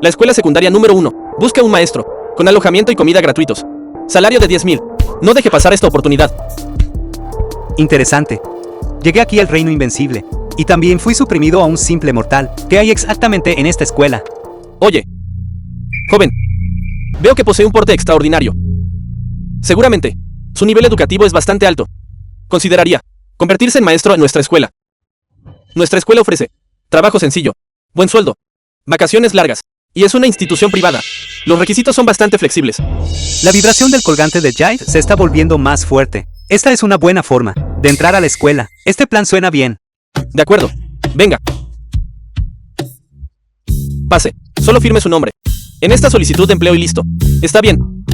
La escuela secundaria número 1. Busca un maestro, con alojamiento y comida gratuitos. Salario de 10,000. No deje pasar esta oportunidad. Interesante. Llegué aquí al reino invencible. Y también fui suprimido a un simple mortal. ¿Qué hay exactamente en esta escuela? Oye, joven, veo que posee un porte extraordinario. Seguramente, su nivel educativo es bastante alto. Consideraría convertirse en maestro en nuestra escuela. Nuestra escuela ofrece trabajo sencillo, buen sueldo, vacaciones largas, y es una institución privada. Los requisitos son bastante flexibles. La vibración del colgante de Jade se está volviendo más fuerte. Esta es una buena forma de entrar a la escuela. Este plan suena bien. De acuerdo, venga. Pase, solo firme su nombre. En esta solicitud de empleo y listo. Está bien.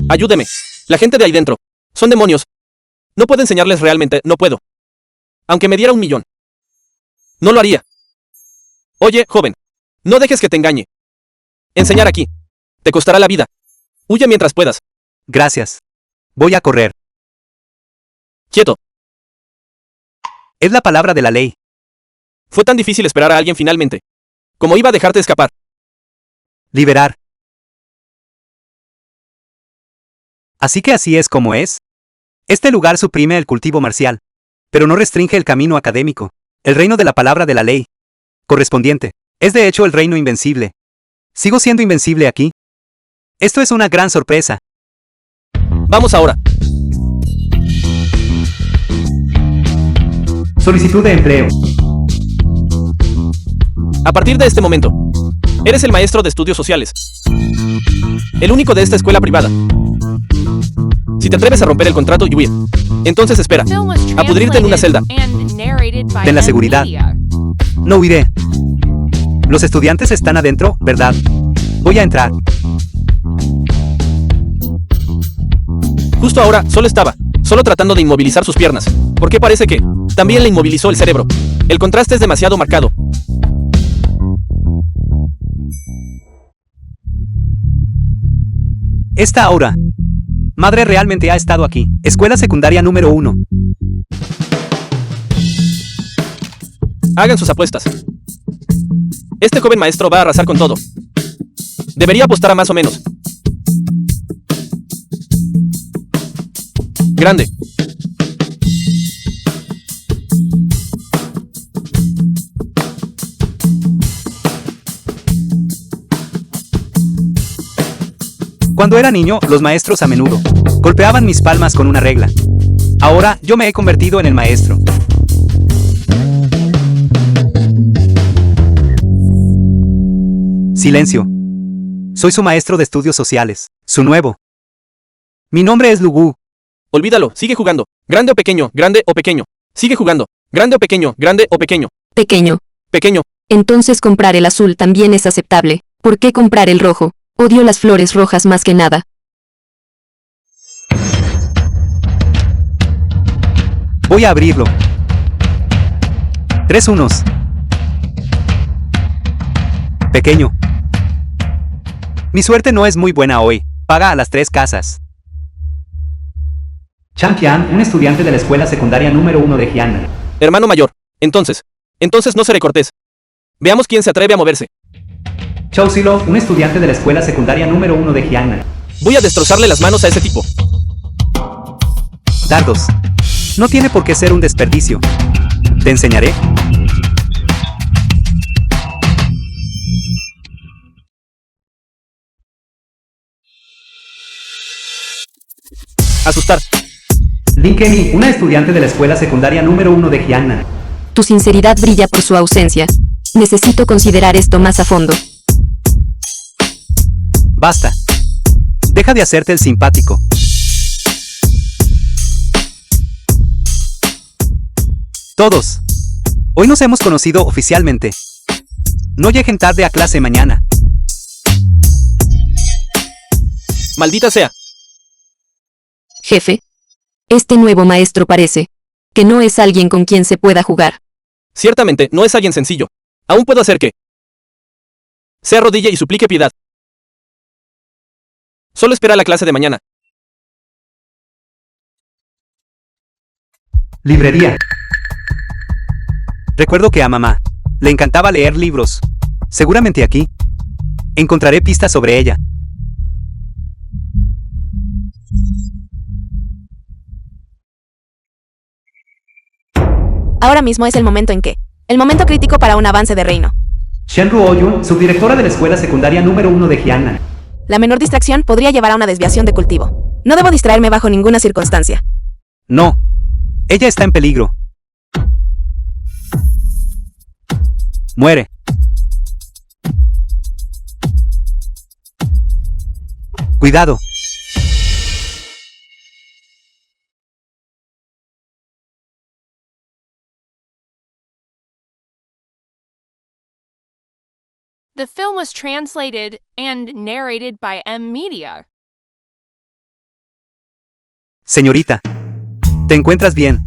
Ayúdeme. La gente de ahí dentro son demonios. No puedo enseñarles realmente, no puedo. Aunque me diera 1,000,000. No lo haría. Oye, joven, no dejes que te engañe. Enseñar aquí te costará la vida. Huye mientras puedas. Gracias. Voy a correr. Quieto. Es la palabra de la ley. Fue tan difícil esperar a alguien finalmente. ¿Cómo iba a dejarte escapar? Liberar. Así que así es como es. Este lugar suprime el cultivo marcial, pero no restringe el camino académico. El reino de la palabra de la ley correspondiente es de hecho el reino invencible. ¿Sigo siendo invencible aquí? Esto es una gran sorpresa. Vamos ahora. Solicitud de empleo. A partir de este momento, eres el maestro de estudios sociales. El único de esta escuela privada. Si te atreves a romper el contrato y huir, entonces espera a pudrirte en una celda. Ten la seguridad. No huiré. Los estudiantes están adentro, ¿verdad? Voy a entrar. Justo ahora, solo tratando de inmovilizar sus piernas, porque parece que también le inmovilizó el cerebro. El contraste es demasiado marcado. Esta aura. Madre realmente ha estado aquí. Escuela secundaria número 1. Hagan sus apuestas. Este joven maestro va a arrasar con todo. Debería apostar a más o menos. Grande. Cuando era niño, los maestros a menudo golpeaban mis palmas con una regla. Ahora, yo me he convertido en el maestro. Silencio. Soy su maestro de estudios sociales. Su nuevo. Mi nombre es Lugu. Olvídalo, sigue jugando. Grande o pequeño, grande o pequeño. Sigue jugando. Grande o pequeño, grande o pequeño. Pequeño. Pequeño. Entonces comprar el azul también es aceptable. ¿Por qué comprar el rojo? Odio las flores rojas más que nada. Voy a abrirlo. 3 unos. Pequeño. Mi suerte no es muy buena hoy. Paga a las 3 casas. Chan Tian, un estudiante de la escuela secundaria número 1 de Jian. Hermano mayor. Entonces no seré cortés. Veamos quién se atreve a moverse. Chao Silo, un estudiante de la escuela secundaria número 1 de Jian. Voy a destrozarle las manos a ese tipo. Dardos. No tiene por qué ser un desperdicio. Te enseñaré. Asustar. Lin Kenny, una estudiante de la escuela secundaria número 1 de Jian. Tu sinceridad brilla por su ausencia. Necesito considerar esto más a fondo. Basta. Deja de hacerte el simpático. Todos. Hoy nos hemos conocido oficialmente. No lleguen tarde a clase mañana. Maldita sea. Jefe. Este nuevo maestro parece que no es alguien con quien se pueda jugar. Ciertamente, no es alguien sencillo. Aún puedo hacer que se arrodille y suplique piedad. Solo espera la clase de mañana. Librería. Recuerdo que a mamá le encantaba leer libros. Seguramente aquí Encontraré pistas sobre ella. Ahora mismo es el momento momento crítico para un avance de reino. Shenru Oyun, subdirectora de la escuela secundaria número 1 de Jiangnan. La menor distracción podría llevar a una desviación de cultivo. No debo distraerme bajo ninguna circunstancia. No. Ella está en peligro. Muere. Cuidado. The film was translated and narrated by M Media. Señorita. ¿Te encuentras bien?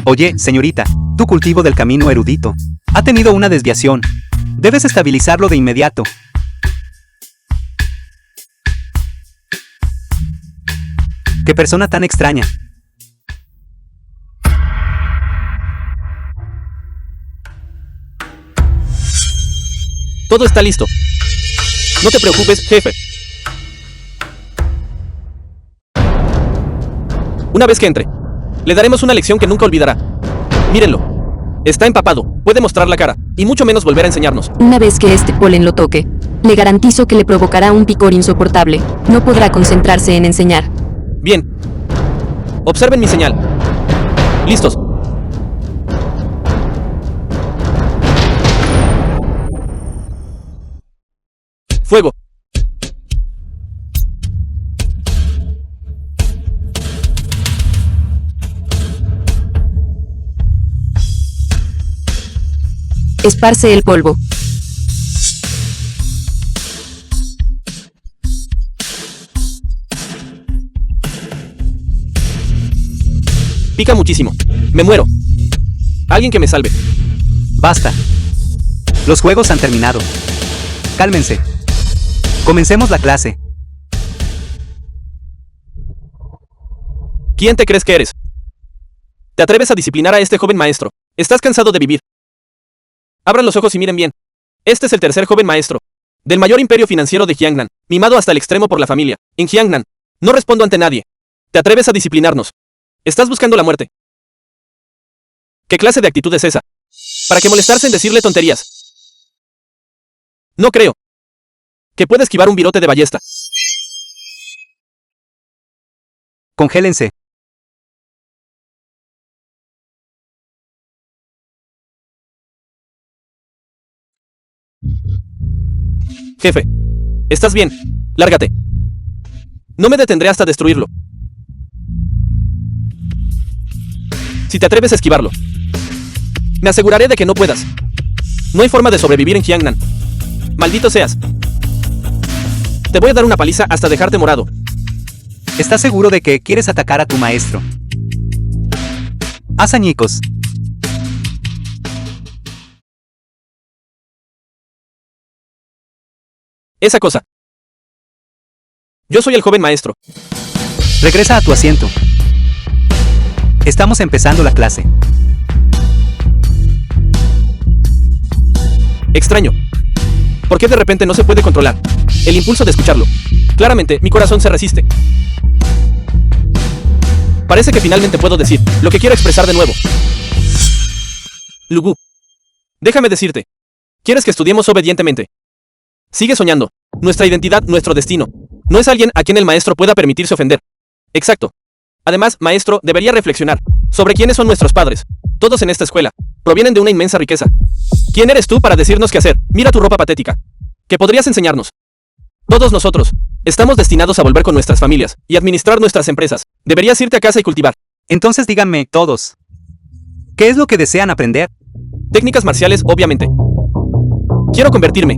Oye, señorita, tu cultivo del camino erudito ha tenido una desviación. Debes estabilizarlo de inmediato. ¡Qué persona tan extraña! Todo está listo. No te preocupes, jefe. Una vez que entre, le daremos una lección que nunca olvidará. Mírenlo. Está empapado, puede mostrar la cara, y mucho menos volver a enseñarnos. Una vez que este polen lo toque, le garantizo que le provocará un picor insoportable. No podrá concentrarse en enseñar. Bien. Observen mi señal. ¿Listos? Fuego. Esparce el polvo. Pica muchísimo. Me muero. Alguien que me salve. Basta. Los juegos han terminado. Cálmense. Comencemos la clase. ¿Quién te crees que eres? ¿Te atreves a disciplinar a este joven maestro? ¿Estás cansado de vivir? Abran los ojos y miren bien. Este es el tercer joven maestro del mayor imperio financiero de Jiangnan, mimado hasta el extremo por la familia. En Jiangnan, no respondo ante nadie. ¿Te atreves a disciplinarnos? ¿Estás buscando la muerte? ¿Qué clase de actitud es esa? ¿Para qué molestarse en decirle tonterías? No creo que pueda esquivar un virote de ballesta. Congélense. Jefe, ¿estás bien? Lárgate. No me detendré hasta destruirlo. Si te atreves a esquivarlo, me aseguraré de que no puedas. No hay forma de sobrevivir en Jiangnan. Maldito seas. Te voy a dar una paliza hasta dejarte morado. ¿Estás seguro de que quieres atacar a tu maestro? Haz añicos. Esa cosa. Yo soy el joven maestro. Regresa a tu asiento. Estamos empezando la clase. Extraño. ¿Por qué de repente no se puede controlar el impulso de escucharlo? Claramente, mi corazón se resiste. Parece que finalmente puedo decir lo que quiero expresar de nuevo. Lugu, déjame decirte. ¿Quieres que estudiemos obedientemente? Sigue soñando. Nuestra identidad, nuestro destino. No es alguien a quien el maestro pueda permitirse ofender. Exacto. Además, maestro, debería reflexionar sobre quiénes son nuestros padres. Todos en esta escuela provienen de una inmensa riqueza. ¿Quién eres tú para decirnos qué hacer? Mira tu ropa patética. ¿Qué podrías enseñarnos? Todos nosotros estamos destinados a volver con nuestras familias y administrar nuestras empresas. Deberías irte a casa y cultivar. Entonces díganme, todos, ¿qué es lo que desean aprender? Técnicas marciales, obviamente. Quiero convertirme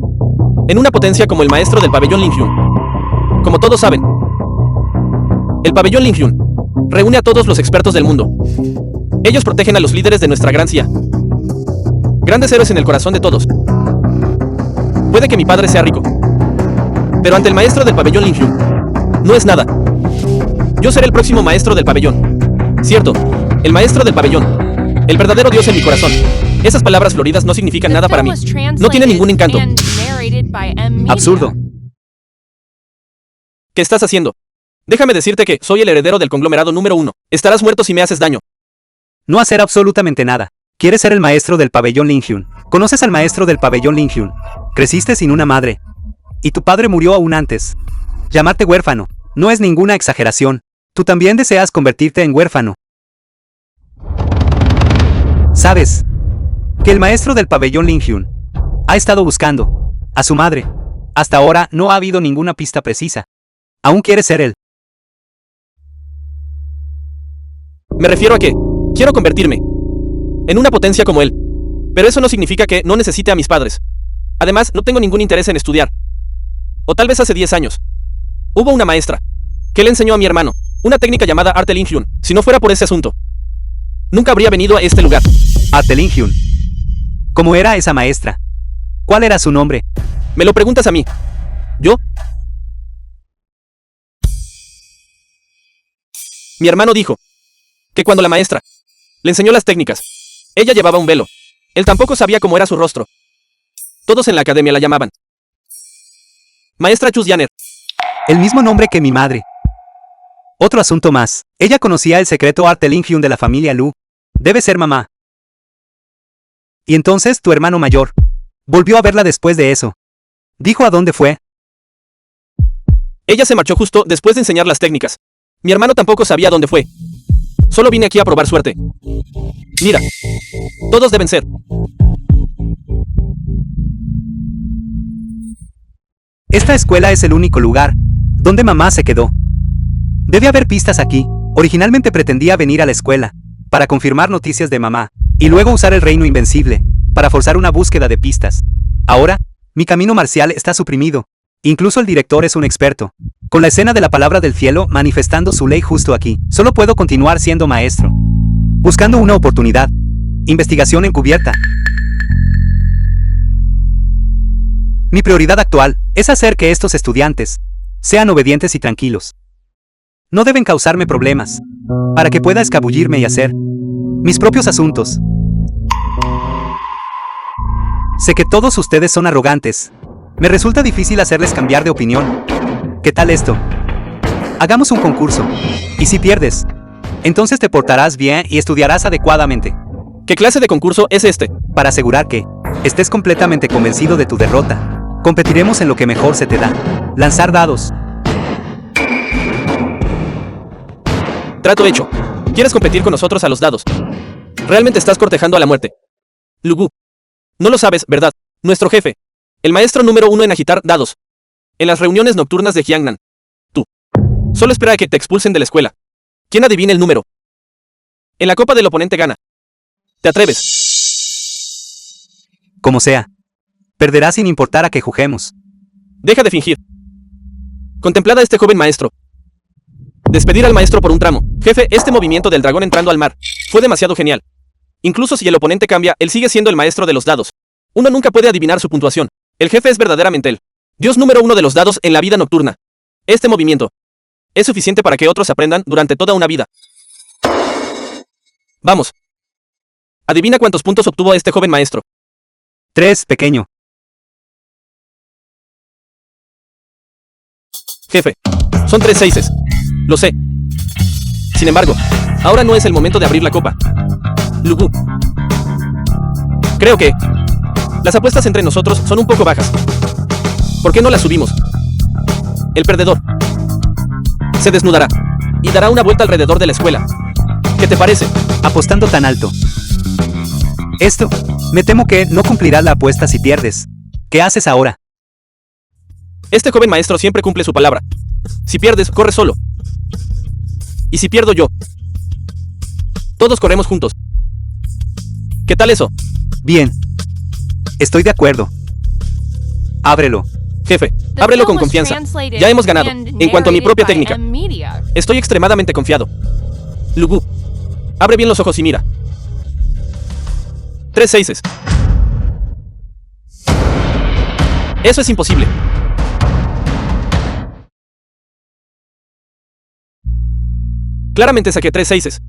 en una potencia como el maestro del pabellón Linhyun. Como todos saben, el pabellón Linhyun reúne a todos los expertos del mundo. Ellos protegen a los líderes de nuestra gran CIA. Grandes héroes en el corazón de todos. Puede que mi padre sea rico, pero ante el maestro del pabellón Linhyun, no es nada. Yo seré el próximo maestro del pabellón. Cierto, el maestro del pabellón. El verdadero Dios en mi corazón. Esas palabras floridas no significan The nada para film mí. was No tiene ningún encanto. translated and narrated by M. Media. Absurdo. ¿Qué estás haciendo? Déjame decirte que soy el heredero del conglomerado número 1. Estarás muerto si me haces daño. No hacer absolutamente nada. Quieres ser el maestro del pabellón Linhyun. ¿Conoces al maestro del pabellón Linhyun? Creciste sin una madre. Y tu padre murió aún antes. Llamarte huérfano. No es ninguna exageración. Tú también deseas convertirte en huérfano. ¿Sabes? Que el maestro del pabellón Linhyun ha estado buscando a su madre. Hasta ahora no ha habido ninguna pista precisa. ¿Aún quieres ser él? Me refiero a que quiero convertirme en una potencia como él. Pero eso no significa que no necesite a mis padres. Además, no tengo ningún interés en estudiar. O tal vez hace 10 años. Hubo una maestra que le enseñó a mi hermano una técnica llamada arte Linhyun. Si no fuera por ese asunto, nunca habría venido a este lugar. Arte Linhyun. ¿Cómo era esa maestra? ¿Cuál era su nombre? Me lo preguntas a mí. ¿Yo? Mi hermano dijo que cuando la maestra le enseñó las técnicas, ella llevaba un velo. Él tampoco sabía cómo era su rostro. Todos en la academia la llamaban Maestra Chusyaner. El mismo nombre que mi madre. Otro asunto más. Ella conocía el secreto arte Linhyun de la familia Lu. Debe ser mamá. Y entonces tu hermano mayor volvió a verla después de eso. Dijo a dónde fue. Ella se marchó justo después de enseñar las técnicas. Mi hermano tampoco sabía dónde fue. Solo vine aquí a probar suerte. Mira, todos deben ser. Esta escuela es el único lugar donde mamá se quedó. Debe haber pistas aquí. Originalmente pretendía venir a la escuela para confirmar noticias de mamá y luego usar el reino invencible para forzar una búsqueda de pistas. Ahora, mi camino marcial está suprimido. Incluso el director es un experto. Con la escena de la palabra del cielo manifestando su ley justo aquí, solo puedo continuar siendo maestro. Buscando una oportunidad. Investigación encubierta. Mi prioridad actual es hacer que estos estudiantes sean obedientes y tranquilos. No deben causarme problemas, para que pueda escabullirme y hacer mis propios asuntos. Sé que todos ustedes son arrogantes. Me resulta difícil hacerles cambiar de opinión. ¿Qué tal esto? Hagamos un concurso. Y si pierdes, entonces te portarás bien y estudiarás adecuadamente. ¿Qué clase de concurso es este? Para asegurar que estés completamente convencido de tu derrota, competiremos en lo que mejor se te da. Lanzar dados. Trato hecho. ¿Quieres competir con nosotros a los dados? Realmente estás cortejando a la muerte. Lugu. No lo sabes, ¿verdad? Nuestro jefe. El maestro número 1 en agitar dados. En las reuniones nocturnas de Jiangnan. Tú. Solo espera a que te expulsen de la escuela. ¿Quién adivina el número? En la copa del oponente gana. ¿Te atreves? Como sea. Perderás sin importar a que juguemos. Deja de fingir. Contemplad a este joven maestro. Despedir al maestro por un tramo. Jefe, este movimiento del dragón entrando al mar fue demasiado genial. Incluso si el oponente cambia, él sigue siendo el maestro de los dados. Uno nunca puede adivinar su puntuación. El jefe es verdaderamente el Dios número 1 de los dados en la vida nocturna. Este movimiento es suficiente para que otros aprendan durante toda una vida. Vamos. Adivina cuántos puntos obtuvo este joven maestro. 3, pequeño. Jefe, son 3 seises. Lo sé. Sin embargo, ahora no es el momento de abrir la copa. Lugu. Creo que las apuestas entre nosotros son un poco bajas. ¿Por qué no las subimos? El perdedor se desnudará y dará una vuelta alrededor de la escuela. ¿Qué te parece? Apostando tan alto. Esto, me temo que no cumplirás la apuesta si pierdes. ¿Qué haces ahora? Este joven maestro siempre cumple su palabra. Si pierdes, corre solo. Y si pierdo yo, todos corremos juntos. ¿Qué tal eso? Bien. Estoy de acuerdo. Ábrelo. Jefe, The ábrelo film con was confianza. translated Ya hemos ganado. and En cuanto a mi narrated propia by técnica, M. Media. estoy extremadamente confiado. Lugu, abre bien los ojos y mira. 3 seises. Eso es imposible. Claramente saqué 3 seises.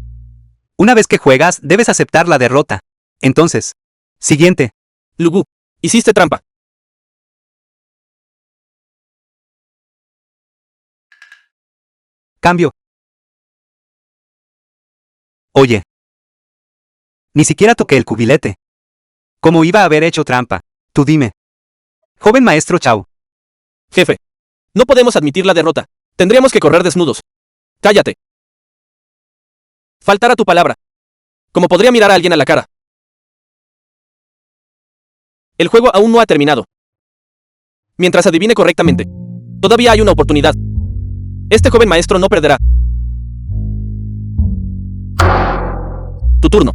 Una vez que juegas, debes aceptar la derrota. Entonces. Siguiente. Lu Bu, hiciste trampa. Cambio. Oye. Ni siquiera toqué el cubilete. ¿Cómo iba a haber hecho trampa? Tú dime. Joven maestro Chao. Jefe. No podemos admitir la derrota. Tendríamos que correr desnudos. Cállate. Faltar a tu palabra. Como podría mirar a alguien a la cara. El juego aún no ha terminado. Mientras adivine correctamente, todavía hay una oportunidad. Este joven maestro no perderá. Tu turno.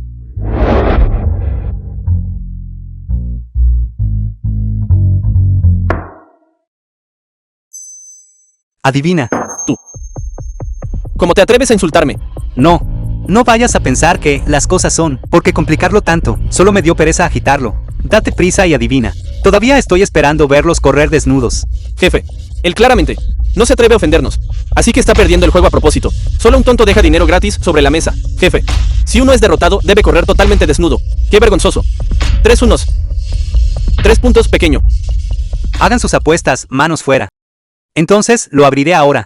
Adivina. ¿Cómo te atreves a insultarme? No. No vayas a pensar que las cosas son, porque complicarlo tanto, solo me dio pereza agitarlo. Date prisa y adivina. Todavía estoy esperando verlos correr desnudos. Jefe, él claramente no se atreve a ofendernos, así que está perdiendo el juego a propósito. Solo un tonto deja dinero gratis sobre la mesa. Jefe, si uno es derrotado, debe correr totalmente desnudo. ¡Qué vergonzoso! 3 unos. 3 puntos pequeño. Hagan sus apuestas, manos fuera. Entonces, lo abriré ahora.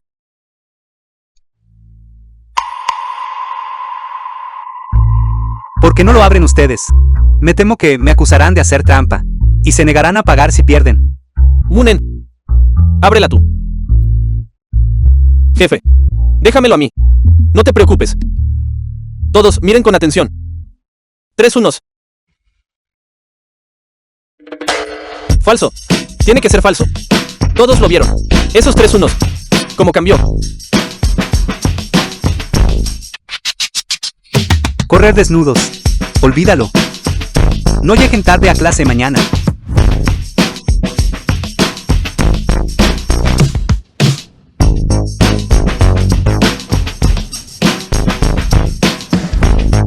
¿Por qué no lo abren ustedes? Me temo que me acusarán de hacer trampa. Y se negarán a pagar si pierden. Munen, ábrela tú. Jefe, déjamelo a mí. No te preocupes. Todos, miren con atención. 3 unos. Falso. Tiene que ser falso. Todos lo vieron. Esos 3 unos. ¿Cómo cambió? Correr desnudos. Olvídalo. No lleguen tarde a clase mañana.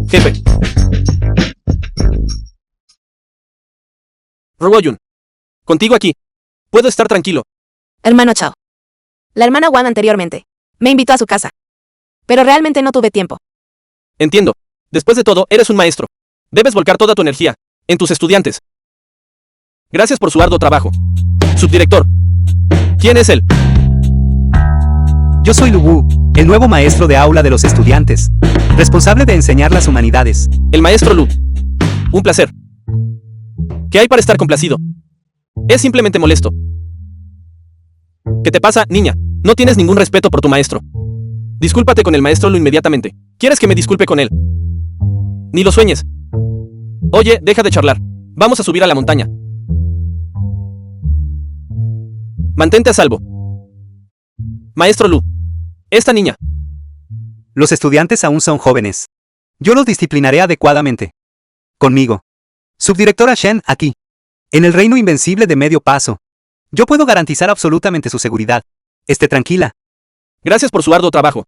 Jefe. Ruoyun. Contigo aquí. Puedo estar tranquilo. Hermano Chao. La hermana Wan anteriormente me invitó a su casa. Pero realmente no tuve tiempo. Entiendo. Después de todo, eres un maestro. Debes volcar toda tu energía en tus estudiantes. Gracias por su arduo trabajo. Subdirector. ¿Quién es él? Yo soy Lu Bu, el nuevo maestro de aula de los estudiantes, responsable de enseñar las humanidades. El maestro Lu. Un placer. ¿Qué hay para estar complacido? Es simplemente molesto. ¿Qué te pasa, niña? No tienes ningún respeto por tu maestro. Discúlpate con el maestro Lu inmediatamente. ¿Quieres que me disculpe con él? Ni lo sueñes. Oye, deja de charlar. Vamos a subir a la montaña. Mantente a salvo. Maestro Lu. Esta niña. Los estudiantes aún son jóvenes. Yo los disciplinaré adecuadamente. Conmigo. Subdirectora Shen, aquí. En el reino invencible de medio paso. Yo puedo garantizar absolutamente su seguridad. Esté tranquila. Gracias por su arduo trabajo.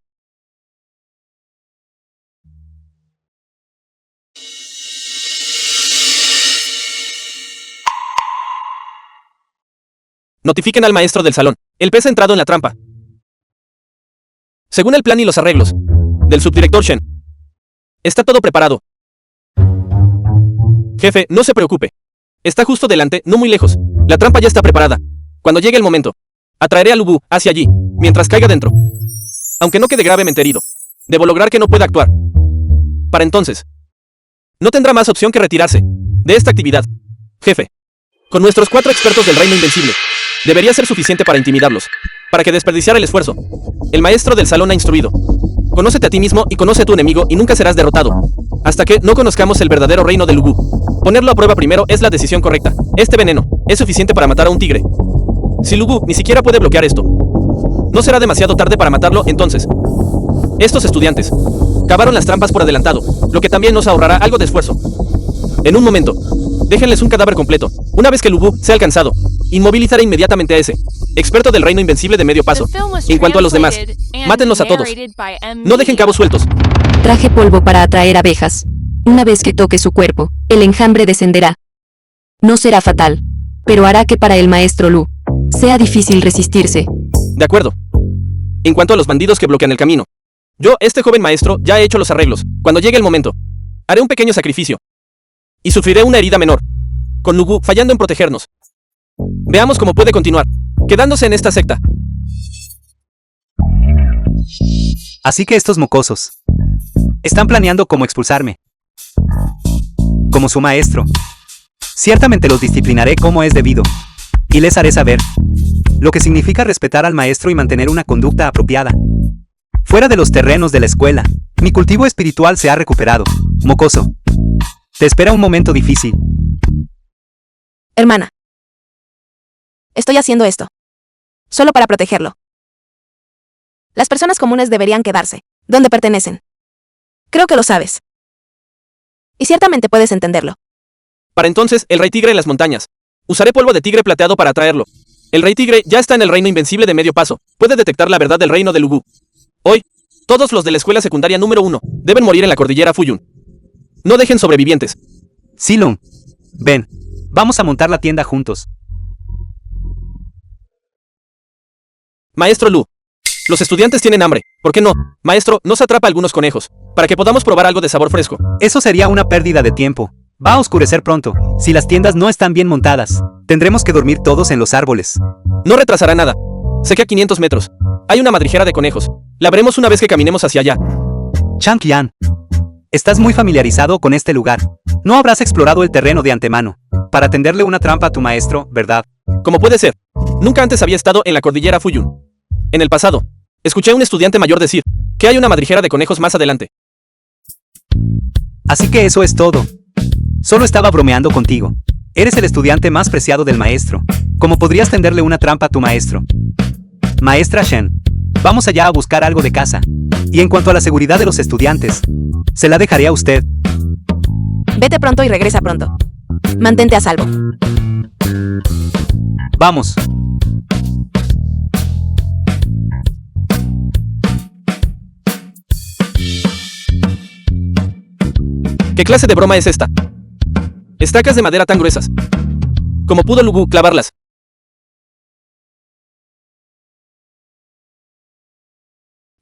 Notifiquen al maestro del salón. El pez ha entrado en la trampa. Según el plan y los arreglos del subdirector Shen. Está todo preparado. Jefe, no se preocupe. Está justo delante, no muy lejos. La trampa ya está preparada. Cuando llegue el momento, atraeré a Lu Bu hacia allí, mientras caiga dentro. Aunque no quede gravemente herido, debo lograr que no pueda actuar. Para entonces, no tendrá más opción que retirarse de esta actividad. Jefe, con nuestros 4 expertos del reino invencible, debería ser suficiente para intimidarlos, para que desperdiciara el esfuerzo. El maestro del salón ha instruido. Conócete a ti mismo y conoce a tu enemigo y nunca serás derrotado, hasta que no conozcamos el verdadero reino de Lu Bu. Ponerlo a prueba primero es la decisión correcta. Este veneno es suficiente para matar a un tigre. Si Lu Bu ni siquiera puede bloquear esto, no será demasiado tarde para matarlo entonces. Estos estudiantes cavaron las trampas por adelantado, lo que también nos ahorrará algo de esfuerzo. En un momento, déjenles un cadáver completo. Una vez que Lu Bu sea alcanzado, inmovilizará inmediatamente a ese experto del reino invencible de medio paso. En cuanto a los demás, mátenlos a todos. No dejen cabos sueltos. Traje polvo para atraer abejas. Una vez que toque su cuerpo, el enjambre descenderá. No será fatal, pero hará que para el maestro Lu sea difícil resistirse. De acuerdo. En cuanto a los bandidos que bloquean el camino, Yo, este joven maestro, ya he hecho los arreglos. Cuando llegue el momento, haré un pequeño sacrificio. Y sufriré una herida menor. Con Lugu fallando en protegernos. Veamos cómo puede continuar, quedándose en esta secta. Así que estos mocosos están planeando cómo expulsarme. Como su maestro. Ciertamente los disciplinaré como es debido. Y les haré saber lo que significa respetar al maestro y mantener una conducta apropiada. Fuera de los terrenos de la escuela, mi cultivo espiritual se ha recuperado. Mocoso. Te espera un momento difícil. Hermana. Estoy haciendo esto. Solo para protegerlo. Las personas comunes deberían quedarse donde pertenecen. Creo que lo sabes. Y ciertamente puedes entenderlo. Para entonces, el rey tigre en las montañas. Usaré polvo de tigre plateado para atraerlo. El rey tigre ya está en el reino invencible de medio paso. Puede detectar la verdad del reino de Lugu. Hoy, todos los de la escuela secundaria número 1 deben morir en la cordillera Fuyun. No dejen sobrevivientes. Silong, ven, vamos a montar la tienda juntos. Maestro Lu. Los estudiantes tienen hambre. ¿Por qué no? Maestro, nos atrapa algunos conejos, para que podamos probar algo de sabor fresco. Eso sería una pérdida de tiempo. Va a oscurecer pronto. Si las tiendas no están bien montadas, tendremos que dormir todos en los árboles. No retrasará nada. Sé que a 500 metros hay una madriguera de conejos. La veremos una vez que caminemos hacia allá. Changqian, estás muy familiarizado con este lugar. No habrás explorado el terreno de antemano para tenderle una trampa a tu maestro, ¿verdad? ¿Cómo puede ser? Nunca antes había estado en la cordillera Fuyun. En el pasado, escuché a un estudiante mayor decir que hay una madriguera de conejos más adelante. Así que eso es todo. Solo estaba bromeando contigo. Eres el estudiante más preciado del maestro. ¿Cómo podrías tenderle una trampa a tu maestro? Maestra Shen, vamos allá a buscar algo de casa. Y en cuanto a la seguridad de los estudiantes, se la dejaré a usted. Vete pronto y regresa pronto. Mantente a salvo. Vamos. ¿Qué clase de broma es esta? Estacas de madera tan gruesas. ¿Cómo pudo Lugu clavarlas?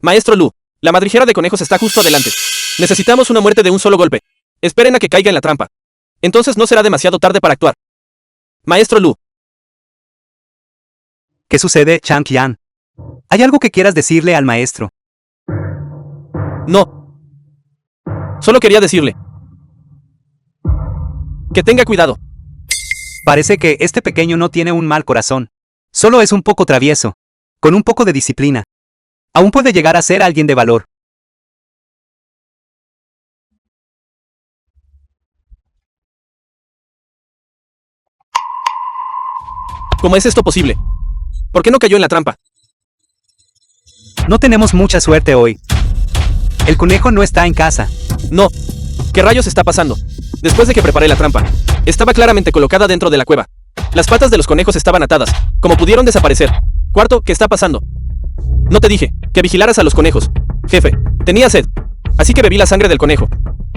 Maestro Lu, la madriguera de conejos está justo adelante. Necesitamos una muerte de un solo golpe. Esperen a que caiga en la trampa. Entonces no será demasiado tarde para actuar. Maestro Lu. ¿Qué sucede, Changqian? ¿Hay algo que quieras decirle al maestro? No. Solo quería decirle que tenga cuidado. Parece que este pequeño no tiene un mal corazón. Solo es un poco travieso. Con un poco de disciplina, aún puede llegar a ser alguien de valor. ¿Cómo es esto posible? ¿Por qué no cayó en la trampa? No tenemos mucha suerte hoy. El conejo no está en casa. No. ¿Qué rayos está pasando? Después de que preparé la trampa, estaba claramente colocada dentro de la cueva. Las patas de los conejos estaban atadas. ¿Cómo pudieron desaparecer? Cuarto, ¿qué está pasando? No te dije que vigilaras a los conejos. Jefe, tenía sed. Así que bebí la sangre del conejo.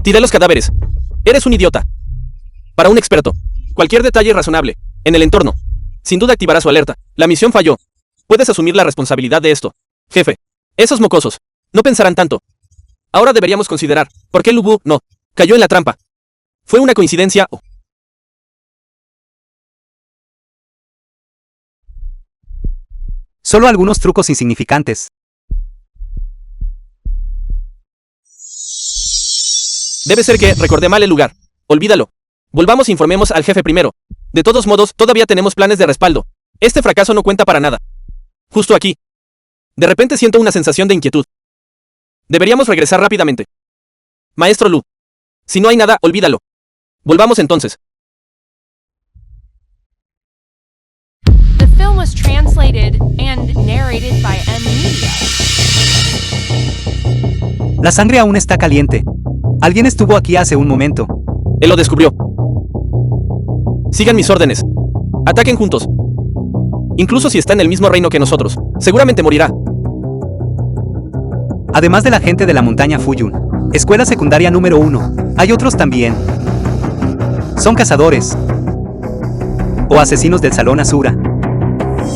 Tiré los cadáveres. Eres un idiota. Para un experto, cualquier detalle razonable en el entorno sin duda activará su alerta. La misión falló. Puedes asumir la responsabilidad de esto. Jefe, esos mocosos no pensarán tanto. Ahora deberíamos considerar por qué Lugu no cayó en la trampa. ¿Fue una coincidencia o...? Solo algunos trucos insignificantes. Debe ser que recordé mal el lugar. Olvídalo. Volvamos e informemos al jefe primero. De todos modos, todavía tenemos planes de respaldo. Este fracaso no cuenta para nada. Justo aquí. De repente siento una sensación de inquietud. Deberíamos regresar rápidamente. Maestro Lu. Si no hay nada, olvídalo. Volvamos entonces. The film was translated and narrated by M. Media. La sangre aún está caliente. Alguien estuvo aquí hace un momento. Él lo descubrió. Sigan mis órdenes. Ataquen juntos. Incluso si está en el mismo reino que nosotros, seguramente morirá. Además de la gente de la montaña Fuyun, escuela secundaria número 1, hay otros también. Son cazadores. O asesinos del Salón Asura.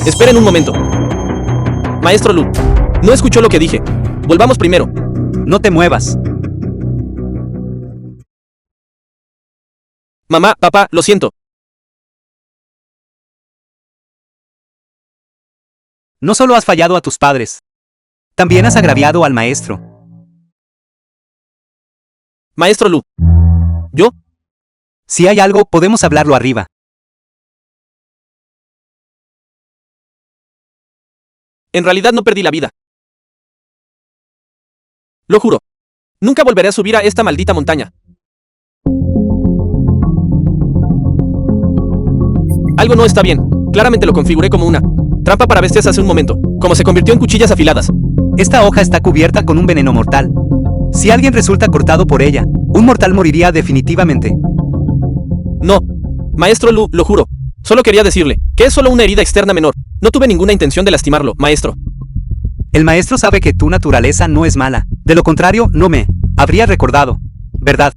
Esperen un momento. Maestro Lu, no escuchó lo que dije. Volvamos primero. No te muevas. Mamá, papá, lo siento. No solo has fallado a tus padres. También has agraviado al maestro. Maestro Lu. ¿Yo? Si hay algo, podemos hablarlo arriba. En realidad no perdí la vida. Lo juro. Nunca volveré a subir a esta maldita montaña. Algo no está bien. Claramente lo configuré como una trampa para bestias hace un momento, como se convirtió en cuchillas afiladas. Esta hoja está cubierta con un veneno mortal. Si alguien resulta cortado por ella, un mortal moriría definitivamente. No. Maestro Lu, lo juro. Solo quería decirle que es solo una herida externa menor. No tuve ninguna intención de lastimarlo, maestro. El maestro sabe que tu naturaleza no es mala. De lo contrario, no me habría recordado. ¿Verdad?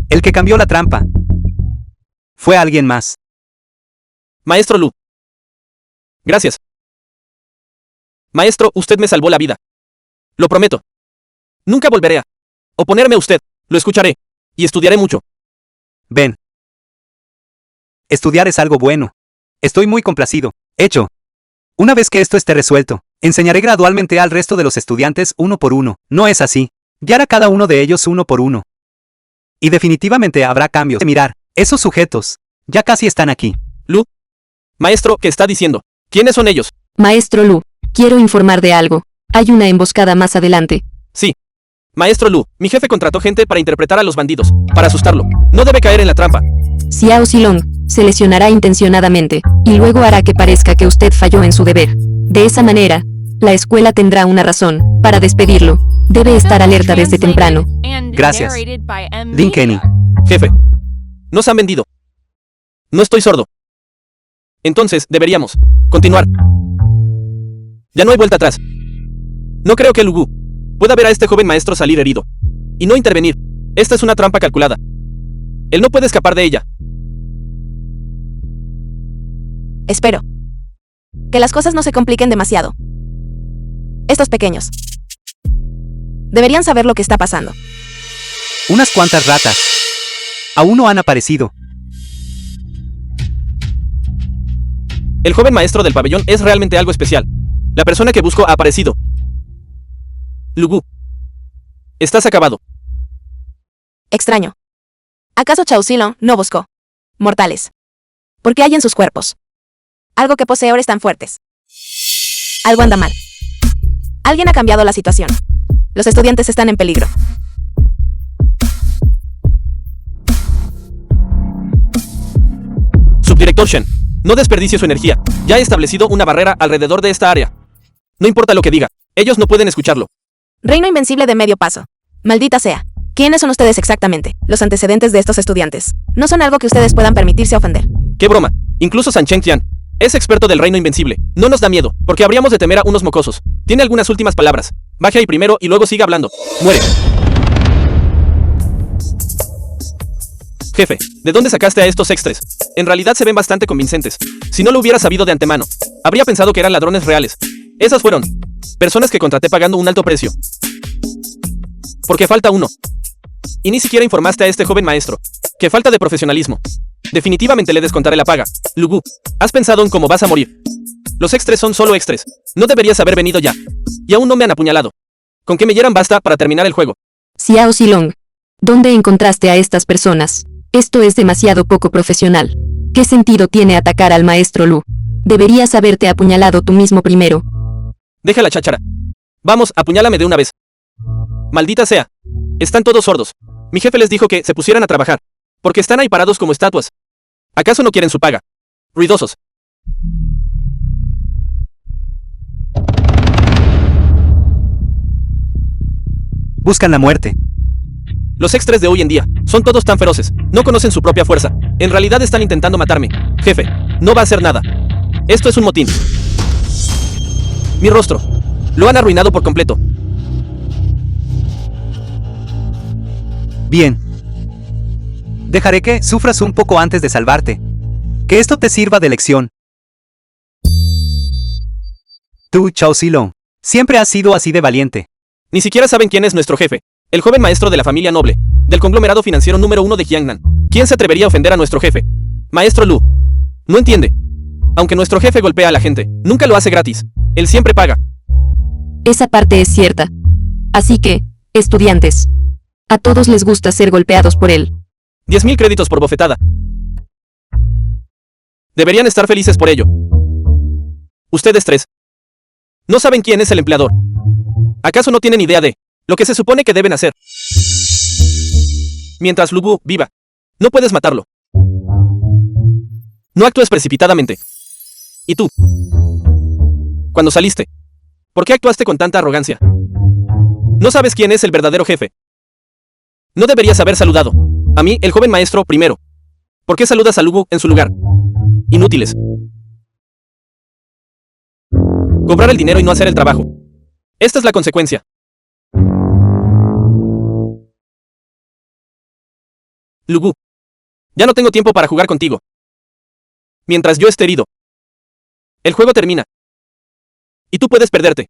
El que cambió la trampa fue alguien más. Maestro Lu. Gracias. Maestro, usted me salvó la vida. Lo prometo. Nunca volveré a oponerme a usted. Lo escucharé. Y estudiaré mucho. Ven. Estudiar es algo bueno. Estoy muy complacido. Hecho. Una vez que esto esté resuelto, enseñaré gradualmente al resto de los estudiantes uno por uno. No es así. Guiar a cada uno de ellos uno por uno. Y definitivamente habrá cambios. Mirar, esos sujetos ya casi están aquí. Lu. Maestro, ¿qué está diciendo? ¿Quiénes son ellos? Maestro Lu, quiero informar de algo. Hay una emboscada más adelante. Sí. Maestro Lu, mi jefe contrató gente para interpretar a los bandidos, para asustarlo. No debe caer en la trampa. Xiao Silong se lesionará intencionadamente, y luego hará que parezca que usted falló en su deber. De esa manera, la escuela tendrá una razón para despedirlo. Debe estar alerta desde temprano. Gracias. Lin Kenny. Jefe. Nos han vendido. No estoy sordo. Entonces, deberíamos continuar. Ya no hay vuelta atrás. No creo que Lugu pueda ver a este joven maestro salir herido y no intervenir. Esta es una trampa calculada. Él no puede escapar de ella. Espero que las cosas no se compliquen demasiado. Estos pequeños deberían saber lo que está pasando. Unas cuantas ratas aún no han aparecido. El joven maestro del pabellón es realmente algo especial. La persona que busco ha aparecido. Lugu. Estás acabado. Extraño. ¿Acaso Chao Silong no buscó mortales? ¿Por qué hay en sus cuerpos algo que poseedores tan fuertes? Algo anda mal. Alguien ha cambiado la situación. Los estudiantes están en peligro. Subdirector Shen, no desperdicie su energía. Ya he establecido una barrera alrededor de esta área. No importa lo que diga, ellos no pueden escucharlo. Reino invencible de medio paso. Maldita sea. ¿Quiénes son ustedes exactamente? Los antecedentes de estos estudiantes no son algo que ustedes puedan permitirse ofender. ¡Qué broma! Incluso San Cheng Tian es experto del reino invencible. No nos da miedo, porque habríamos de temer a unos mocosos. Tiene algunas últimas palabras. Baje ahí primero y luego siga hablando. Muere. Jefe, ¿de dónde sacaste a estos extras? En realidad se ven bastante convincentes. Si no lo hubiera sabido de antemano, habría pensado que eran ladrones reales. Esas fueron personas que contraté pagando un alto precio. Porque falta uno. Y ni siquiera informaste a este joven maestro. ¡Qué falta de profesionalismo! Definitivamente le descontaré la paga. Lugu, ¿has pensado en cómo vas a morir? Los extras son solo extras. No deberías haber venido ya. Y aún no me han apuñalado. Con que me hieran basta para terminar el juego. Xiao Silong, ¿dónde encontraste a estas personas? Esto es demasiado poco profesional. ¿Qué sentido tiene atacar al maestro Lu? Deberías haberte apuñalado tú mismo primero. Deja la cháchara. Vamos, apuñálame de una vez. Maldita sea. Están todos sordos. Mi jefe les dijo que se pusieran a trabajar. Porque están ahí parados como estatuas. ¿Acaso no quieren su paga? Ruidosos. Buscan la muerte. Los extras de hoy en día son todos tan feroces. No conocen su propia fuerza. En realidad están intentando matarme. Jefe, no va a hacer nada. Esto es un motín. Mi rostro. Lo han arruinado por completo. Bien. Dejaré que sufras un poco antes de salvarte. Que esto te sirva de lección. Tú, Chao Silong, siempre has sido así de valiente. Ni siquiera saben quién es nuestro jefe. El joven maestro de la familia noble, del conglomerado financiero número 1 de Jiangnan. ¿Quién se atrevería a ofender a nuestro jefe? Maestro Lu. No entiende. Aunque nuestro jefe golpea a la gente, nunca lo hace gratis. Él siempre paga. Esa parte es cierta. Así que, estudiantes. A todos les gusta ser golpeados por él. 10.000 créditos por bofetada. Deberían estar felices por ello. Ustedes tres. No saben quién es el empleador. ¿Acaso no tienen idea de lo que se supone que deben hacer? Mientras Lu Bu viva, no puedes matarlo. No actúes precipitadamente. ¿Y tú? Cuando saliste, ¿por qué actuaste con tanta arrogancia? No sabes quién es el verdadero jefe. No deberías haber saludado a mí, el joven maestro, primero. ¿Por qué saludas a Lu Bu en su lugar? Inútiles. Cobrar el dinero y no hacer el trabajo. Esta es la consecuencia. Lu Bu, ya no tengo tiempo para jugar contigo. Mientras yo esté herido, el juego termina. Y tú puedes perderte.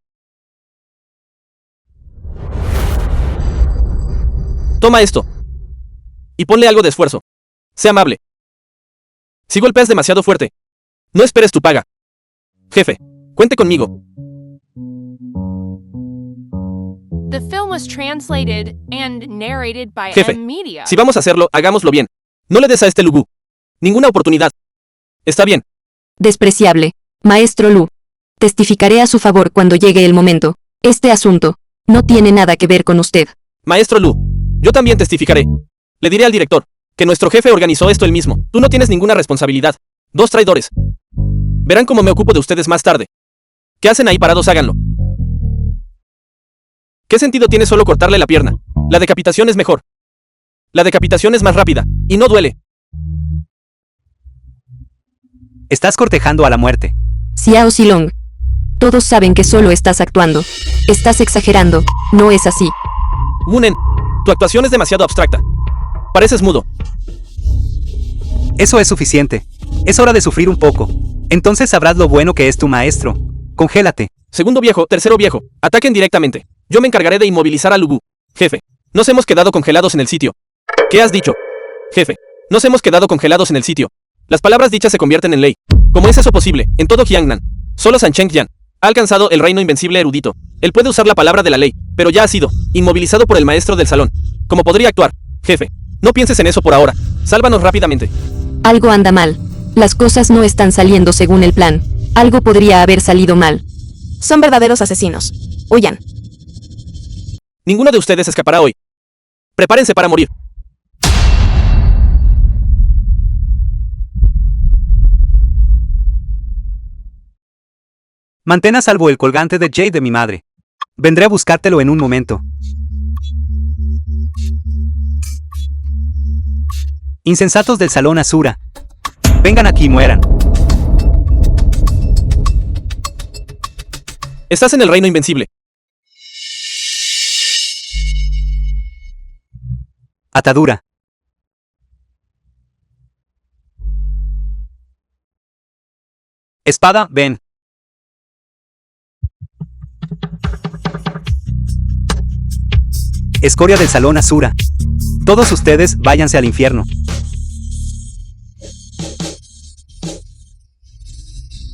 Toma esto. Y ponle algo de esfuerzo. Sé amable. Si golpeas demasiado fuerte, no esperes tu paga. Jefe, cuente conmigo. The film was translated and narrated by Jefe, M Media. si vamos a hacerlo, hagámoslo bien. No le des a este Lu Bu ninguna oportunidad. Está bien. Despreciable. Maestro Lu. Testificaré a su favor cuando llegue el momento. Este asunto no tiene nada que ver con usted. Maestro Lu, yo también testificaré. Le diré al director que nuestro jefe organizó esto él mismo. Tú no tienes ninguna responsabilidad. Dos traidores. Verán cómo me ocupo de ustedes más tarde. ¿Qué hacen ahí parados? Háganlo. ¿Qué sentido tiene solo cortarle la pierna? La decapitación es mejor. La decapitación es más rápida y no duele. Estás cortejando a la muerte. Xiao Zilong. Todos saben que solo estás actuando. Estás exagerando. No es así. Munen, tu actuación es demasiado abstracta. Pareces mudo. Eso es suficiente. Es hora de sufrir un poco. Entonces sabrás lo bueno que es tu maestro. Congélate. Segundo viejo, tercero viejo, ataquen directamente. Yo me encargaré de inmovilizar a Lu Bu. Jefe, nos hemos quedado congelados en el sitio. ¿Qué has dicho? Jefe, nos hemos quedado congelados en el sitio. Las palabras dichas se convierten en ley. ¿Cómo es eso posible? En todo Jiangnan. Solo San Cheng Yan ha alcanzado el reino invencible erudito. Él puede usar la palabra de la ley, pero ya ha sido inmovilizado por el maestro del salón. ¿Cómo podría actuar? Jefe, no pienses en eso por ahora. Sálvanos rápidamente. Algo anda mal. Las cosas no están saliendo según el plan. Algo podría haber salido mal. Son verdaderos asesinos. Huyan. Ninguno de ustedes escapará hoy. Prepárense para morir. Mantén a salvo el colgante de Jade de mi madre. Vendré a buscártelo en un momento. Insensatos del Salón Asura. Vengan aquí y mueran. Estás en el reino invencible. Atadura. Espada, ven. Escoria del Salón Asura. Todos ustedes váyanse al infierno.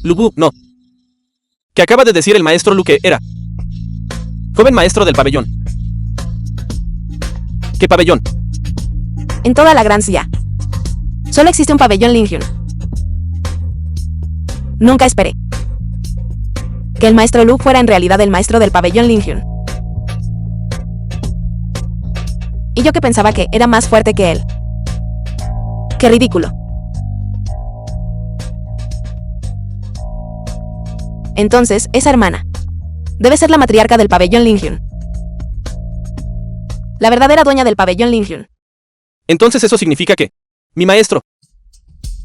Lu Bu, no. ¿Qué acaba de decir el maestro Lu que era? Joven maestro del pabellón. ¿Qué pabellón? En toda la Gran Xia. Solo existe un pabellón Lingyun. Nunca esperé que el maestro Lu fuera en realidad el maestro del pabellón Lingyun. Y yo que pensaba que era más fuerte que él. ¡Qué ridículo! Entonces, esa hermana debe ser la matriarca del pabellón Lingyun. La verdadera dueña del pabellón Lingyun. Entonces eso significa que mi maestro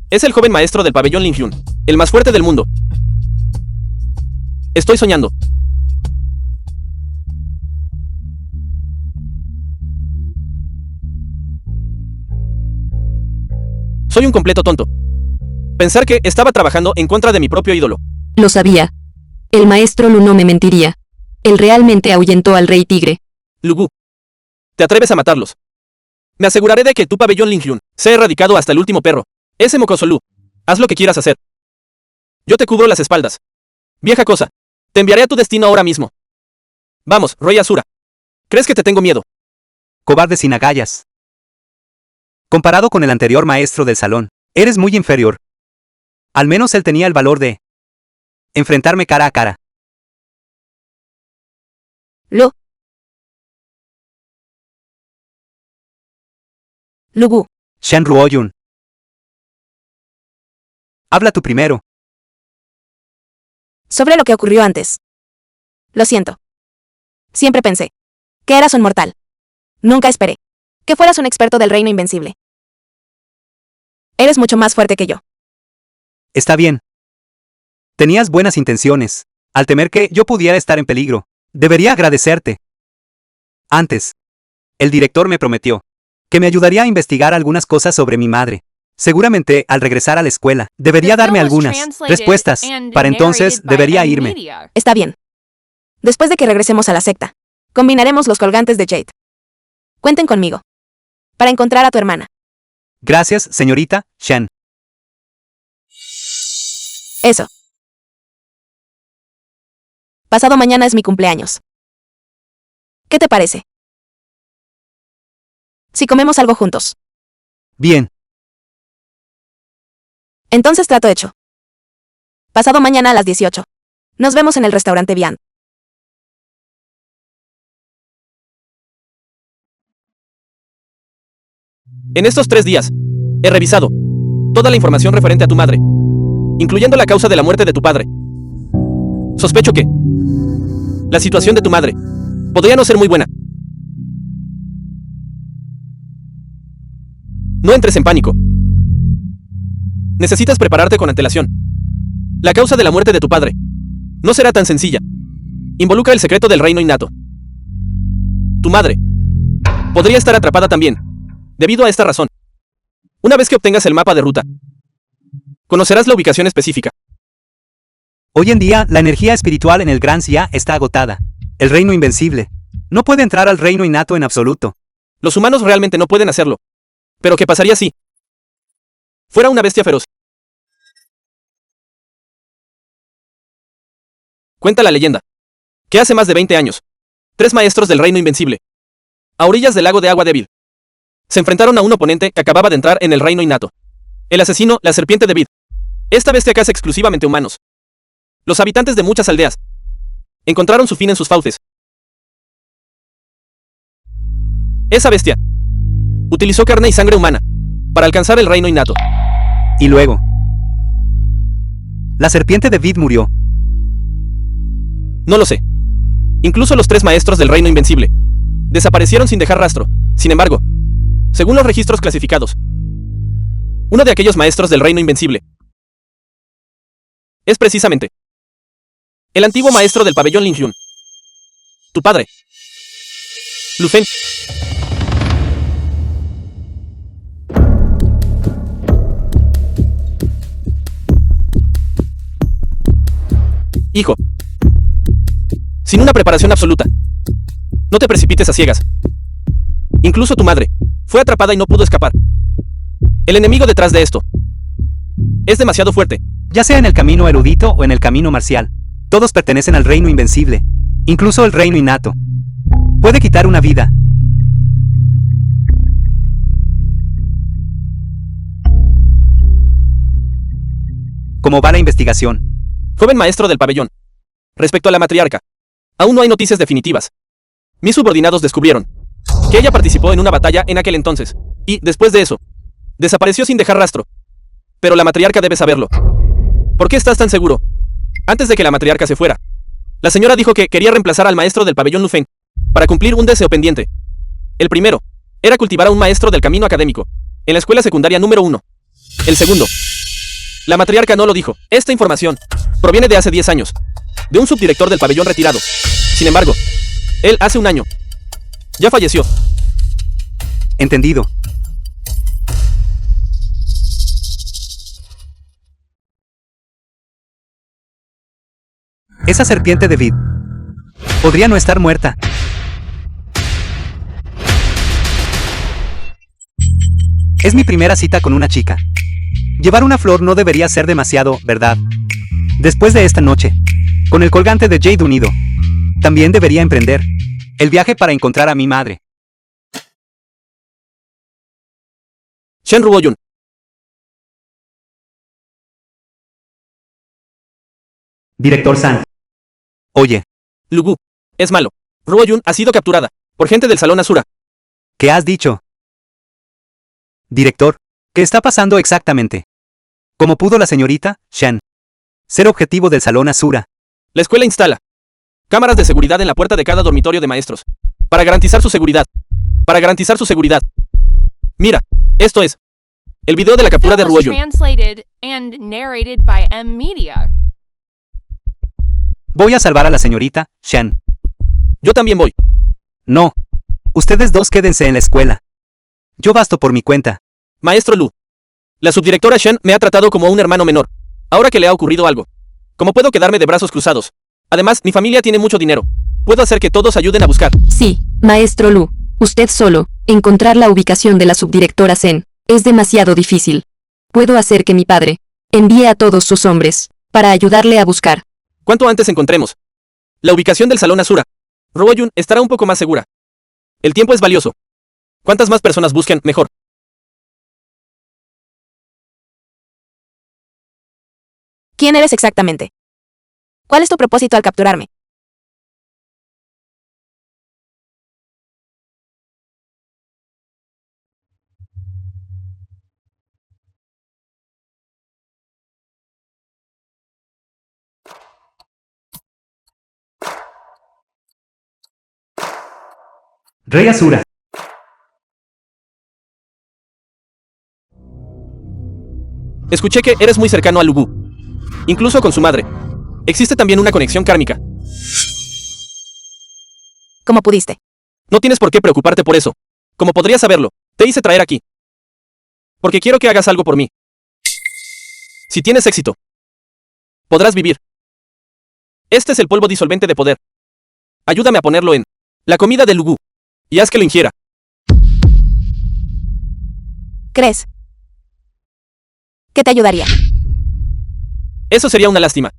es el joven maestro del pabellón Lingyun, el más fuerte del mundo. Estoy soñando. Soy un completo tonto. Pensar que estaba trabajando en contra de mi propio ídolo. Lo sabía. El maestro Lu no me mentiría. Él realmente ahuyentó al rey tigre. Lugu. ¿Te atreves a matarlos? Me aseguraré de que tu pabellón Lingyun sea erradicado hasta el último perro. Ese mocoso Lu. Haz lo que quieras hacer. Yo te cubro las espaldas. Vieja cosa. Te enviaré a tu destino ahora mismo. Vamos, Rey Asura. ¿Crees que te tengo miedo? Cobarde sin agallas. Comparado con el anterior maestro del salón, eres muy inferior. Al menos él tenía el valor de enfrentarme cara a cara. Lu. Lugu. Shen Ruoyun. Habla tú primero. Sobre lo que ocurrió antes. Lo siento. Siempre pensé que eras un mortal. Nunca esperé que fueras un experto del reino invencible. Eres mucho más fuerte que yo. Está bien. Tenías buenas intenciones. Al temer que yo pudiera estar en peligro, debería agradecerte. Antes, el director me prometió que me ayudaría a investigar algunas cosas sobre mi madre. Seguramente, al regresar a la escuela, debería darme algunas respuestas. Para entonces, debería irme. Está bien. Después de que regresemos a la secta, combinaremos los colgantes de Jade. Cuenten conmigo. Para encontrar a tu hermana. Gracias, señorita Shen. Eso. Pasado mañana es mi cumpleaños. ¿Qué te parece? Si comemos algo juntos. Bien. Entonces trato hecho. Pasado mañana a las 18. Nos vemos en el restaurante Vian. En estos 3 días, he revisado toda la información referente a tu madre, incluyendo la causa de la muerte de tu padre. Sospecho que la situación de tu madre podría no ser muy buena. No entres en pánico. Necesitas prepararte con antelación. La causa de la muerte de tu padre no será tan sencilla. Involucra el secreto del reino innato. Tu madre podría estar atrapada también, debido a esta razón. Una vez que obtengas el mapa de ruta, conocerás la ubicación específica. Hoy en día, la energía espiritual en el Gran Xia está agotada. El reino invencible no puede entrar al reino innato en absoluto. Los humanos realmente no pueden hacerlo. Pero ¿qué pasaría si fuera una bestia feroz? Cuenta la leyenda que hace más de 20 años, 3 maestros del reino invencible, a orillas del lago de agua débil, se enfrentaron a un oponente que acababa de entrar en el reino innato. El asesino, la serpiente de Vid. Esta bestia caza exclusivamente humanos. Los habitantes de muchas aldeas encontraron su fin en sus fauces. Esa bestia utilizó carne y sangre humana para alcanzar el reino innato. Y luego, la serpiente de Vid murió. No lo sé. Incluso los 3 maestros del reino invencible desaparecieron sin dejar rastro. Sin embargo, según los registros clasificados, uno de aquellos maestros del reino invencible es precisamente el antiguo maestro del pabellón Lingyun, tu padre, Lu Fen. Hijo, sin una preparación absoluta, no te precipites a ciegas. Incluso tu madre fue atrapada y no pudo escapar. El enemigo detrás de esto es demasiado fuerte. Ya sea en el camino erudito o en el camino marcial, todos pertenecen al reino invencible, incluso el reino innato. Puede quitar una vida. ¿Cómo va la investigación? Joven maestro del pabellón. Respecto a la matriarca, aún no hay noticias definitivas. Mis subordinados descubrieron que ella participó en una batalla en aquel entonces, y, después de eso, desapareció sin dejar rastro. Pero la matriarca debe saberlo. ¿Por qué estás tan seguro? Antes de que la matriarca se fuera, la señora dijo que quería reemplazar al maestro del pabellón Lu Fen para cumplir un deseo pendiente. El primero era cultivar a un maestro del camino académico en la escuela secundaria número 1. El segundo, la matriarca no lo dijo. Esta información proviene de hace 10 años, de un subdirector del pabellón retirado. Sin embargo, él hace un año ya falleció. Entendido. Esa serpiente de Vid Podría no estar muerta. Es mi primera cita con una chica. Llevar una flor no debería ser demasiado, ¿verdad? Después de esta noche, con el colgante de Jade unido, también debería emprender el viaje para encontrar a mi madre. Shen Ruoyun. Director San. Oye, Lugu. Es malo. Ruoyun ha sido capturada por gente del Salón Asura. ¿qué has dicho? Director, ¿qué está pasando exactamente? ¿Cómo pudo la señorita, Shen, ser objetivo del Salón Asura? La escuela instala cámaras de seguridad en la puerta de cada dormitorio de maestros. Para garantizar su seguridad. Para garantizar su seguridad. Mira, esto es el video de la captura de Film was Ruoyun. translated and narrated by M Media. Voy a salvar a la señorita, Shen. Yo también voy. No. Ustedes dos quédense en la escuela. Yo basto por mi cuenta. Maestro Lu. La subdirectora Shen me ha tratado como a un hermano menor. Ahora que le ha ocurrido algo. ¿Cómo puedo quedarme de brazos cruzados? Además, mi familia tiene mucho dinero. Puedo hacer que todos ayuden a buscar. Sí, maestro Lu. Usted solo. Encontrar la ubicación de la subdirectora Zen. Es demasiado difícil. Puedo hacer que mi padre envíe a todos sus hombres para ayudarle a buscar. Cuanto antes encontremos la ubicación del Salón Asura, Ruoyun estará un poco más segura. El tiempo es valioso. Cuantas más personas busquen, mejor. ¿Quién eres exactamente? ¿Cuál es tu propósito al capturarme? Rey Asura. Escuché que eres muy cercano a Lubu. Incluso con su madre. Existe también una conexión kármica. ¿Cómo pudiste? No tienes por qué preocuparte por eso. Como podrías saberlo, te hice traer aquí. Porque quiero que hagas algo por mí. Si tienes éxito, podrás vivir. Este es el polvo disolvente de poder. Ayúdame a ponerlo en la comida de Lugu. Y haz que lo ingiera. ¿Crees que te ayudaría? Eso sería una lástima.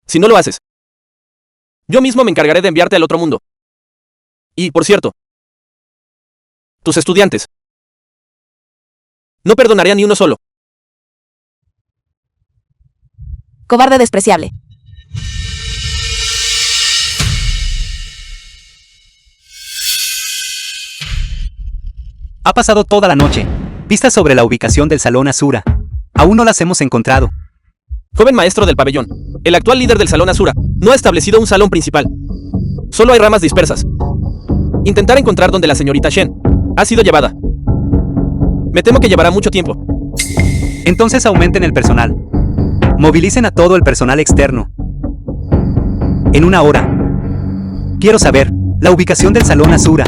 Si no lo haces, yo mismo me encargaré de enviarte al otro mundo. Y, por cierto, tus estudiantes no perdonaré a ni uno solo. Cobarde despreciable. Ha pasado toda la noche. Pistas sobre la ubicación del Salón Asura. Aún no las hemos encontrado. Joven maestro del pabellón, el actual líder del Salón Asura, no ha establecido un salón principal. Solo hay ramas dispersas. Intentar encontrar donde la señorita Shen ha sido llevada. Me temo que llevará mucho tiempo. Entonces aumenten el personal. Movilicen a todo el personal externo. En una hora. Quiero saber la ubicación del Salón Asura.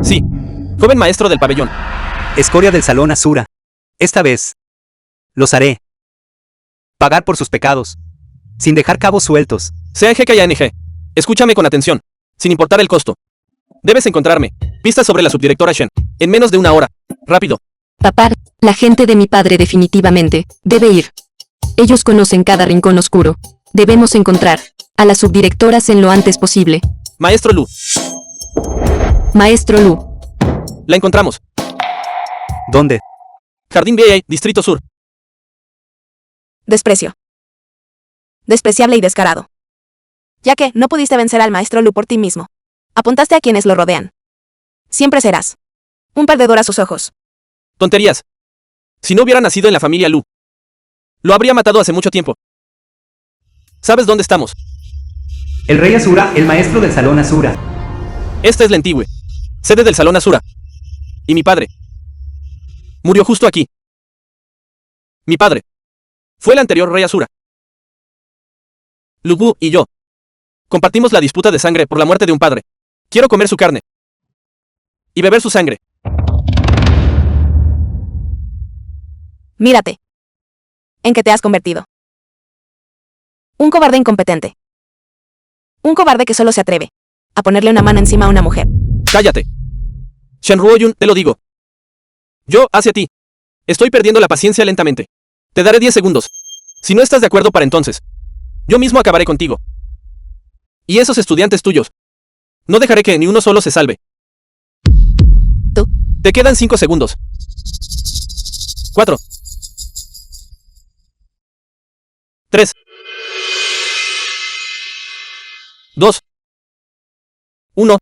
Sí, joven maestro del pabellón. Escoria del Salón Asura. Esta vez los haré pagar por sus pecados, sin dejar cabos sueltos. CNG. Escúchame con atención, sin importar el costo. Debes encontrarme pistas sobre la subdirectora Shen, en menos de una hora. Rápido. Papá, la gente de mi padre definitivamente debe ir. Ellos conocen cada rincón oscuro. Debemos encontrar a la subdirectora Zen lo antes posible. Maestro Lu, Maestro Lu, la encontramos. ¿Dónde? Jardín BA, Distrito Sur. Desprecio. Despreciable y descarado. Ya que no pudiste vencer al maestro Lu por ti mismo. Apuntaste a quienes lo rodean. Siempre serás un perdedor a sus ojos. Tonterías. Si no hubiera nacido en la familia Lu, lo habría matado hace mucho tiempo. ¿Sabes dónde estamos? El Rey Asura, el maestro del Salón Asura. Esta es Lentigüe, sede del Salón Asura. Y mi padre murió justo aquí. Mi padre fue el anterior rey Asura. Lubu y yo compartimos la disputa de sangre por la muerte de un padre. Quiero comer su carne y beber su sangre. Mírate. ¿En qué te has convertido? Un cobarde incompetente. Un cobarde que solo se atreve a ponerle una mano encima a una mujer. Cállate. Shen Ruoyun, te lo digo. Yo, hacia ti. Estoy perdiendo la paciencia lentamente. Te daré 10 segundos. Si no estás de acuerdo para entonces, yo mismo acabaré contigo. Y esos estudiantes tuyos. No dejaré que ni uno solo se salve. Tú. Te quedan 5 segundos. 4. 3. 2. 1.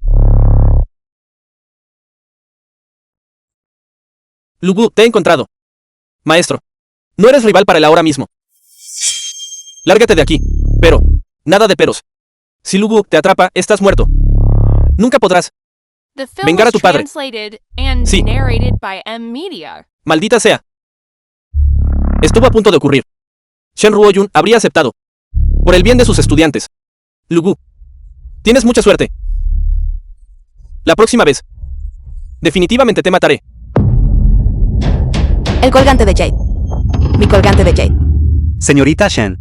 Lugu, te he encontrado. Maestro, no eres rival para él ahora mismo. Lárgate de aquí. Pero, nada de peros. Si Lugu te atrapa, estás muerto. Nunca podrás. The film Vengar a was tu padre. translated and Sí. narrated by M Media. Maldita sea. Estuvo a punto de ocurrir. Shen Ruoyun habría aceptado. Por el bien de sus estudiantes. Lugu, tienes mucha suerte. La próxima vez. Definitivamente te mataré. El colgante de Jade. Mi colgante de Jade. Señorita Shen.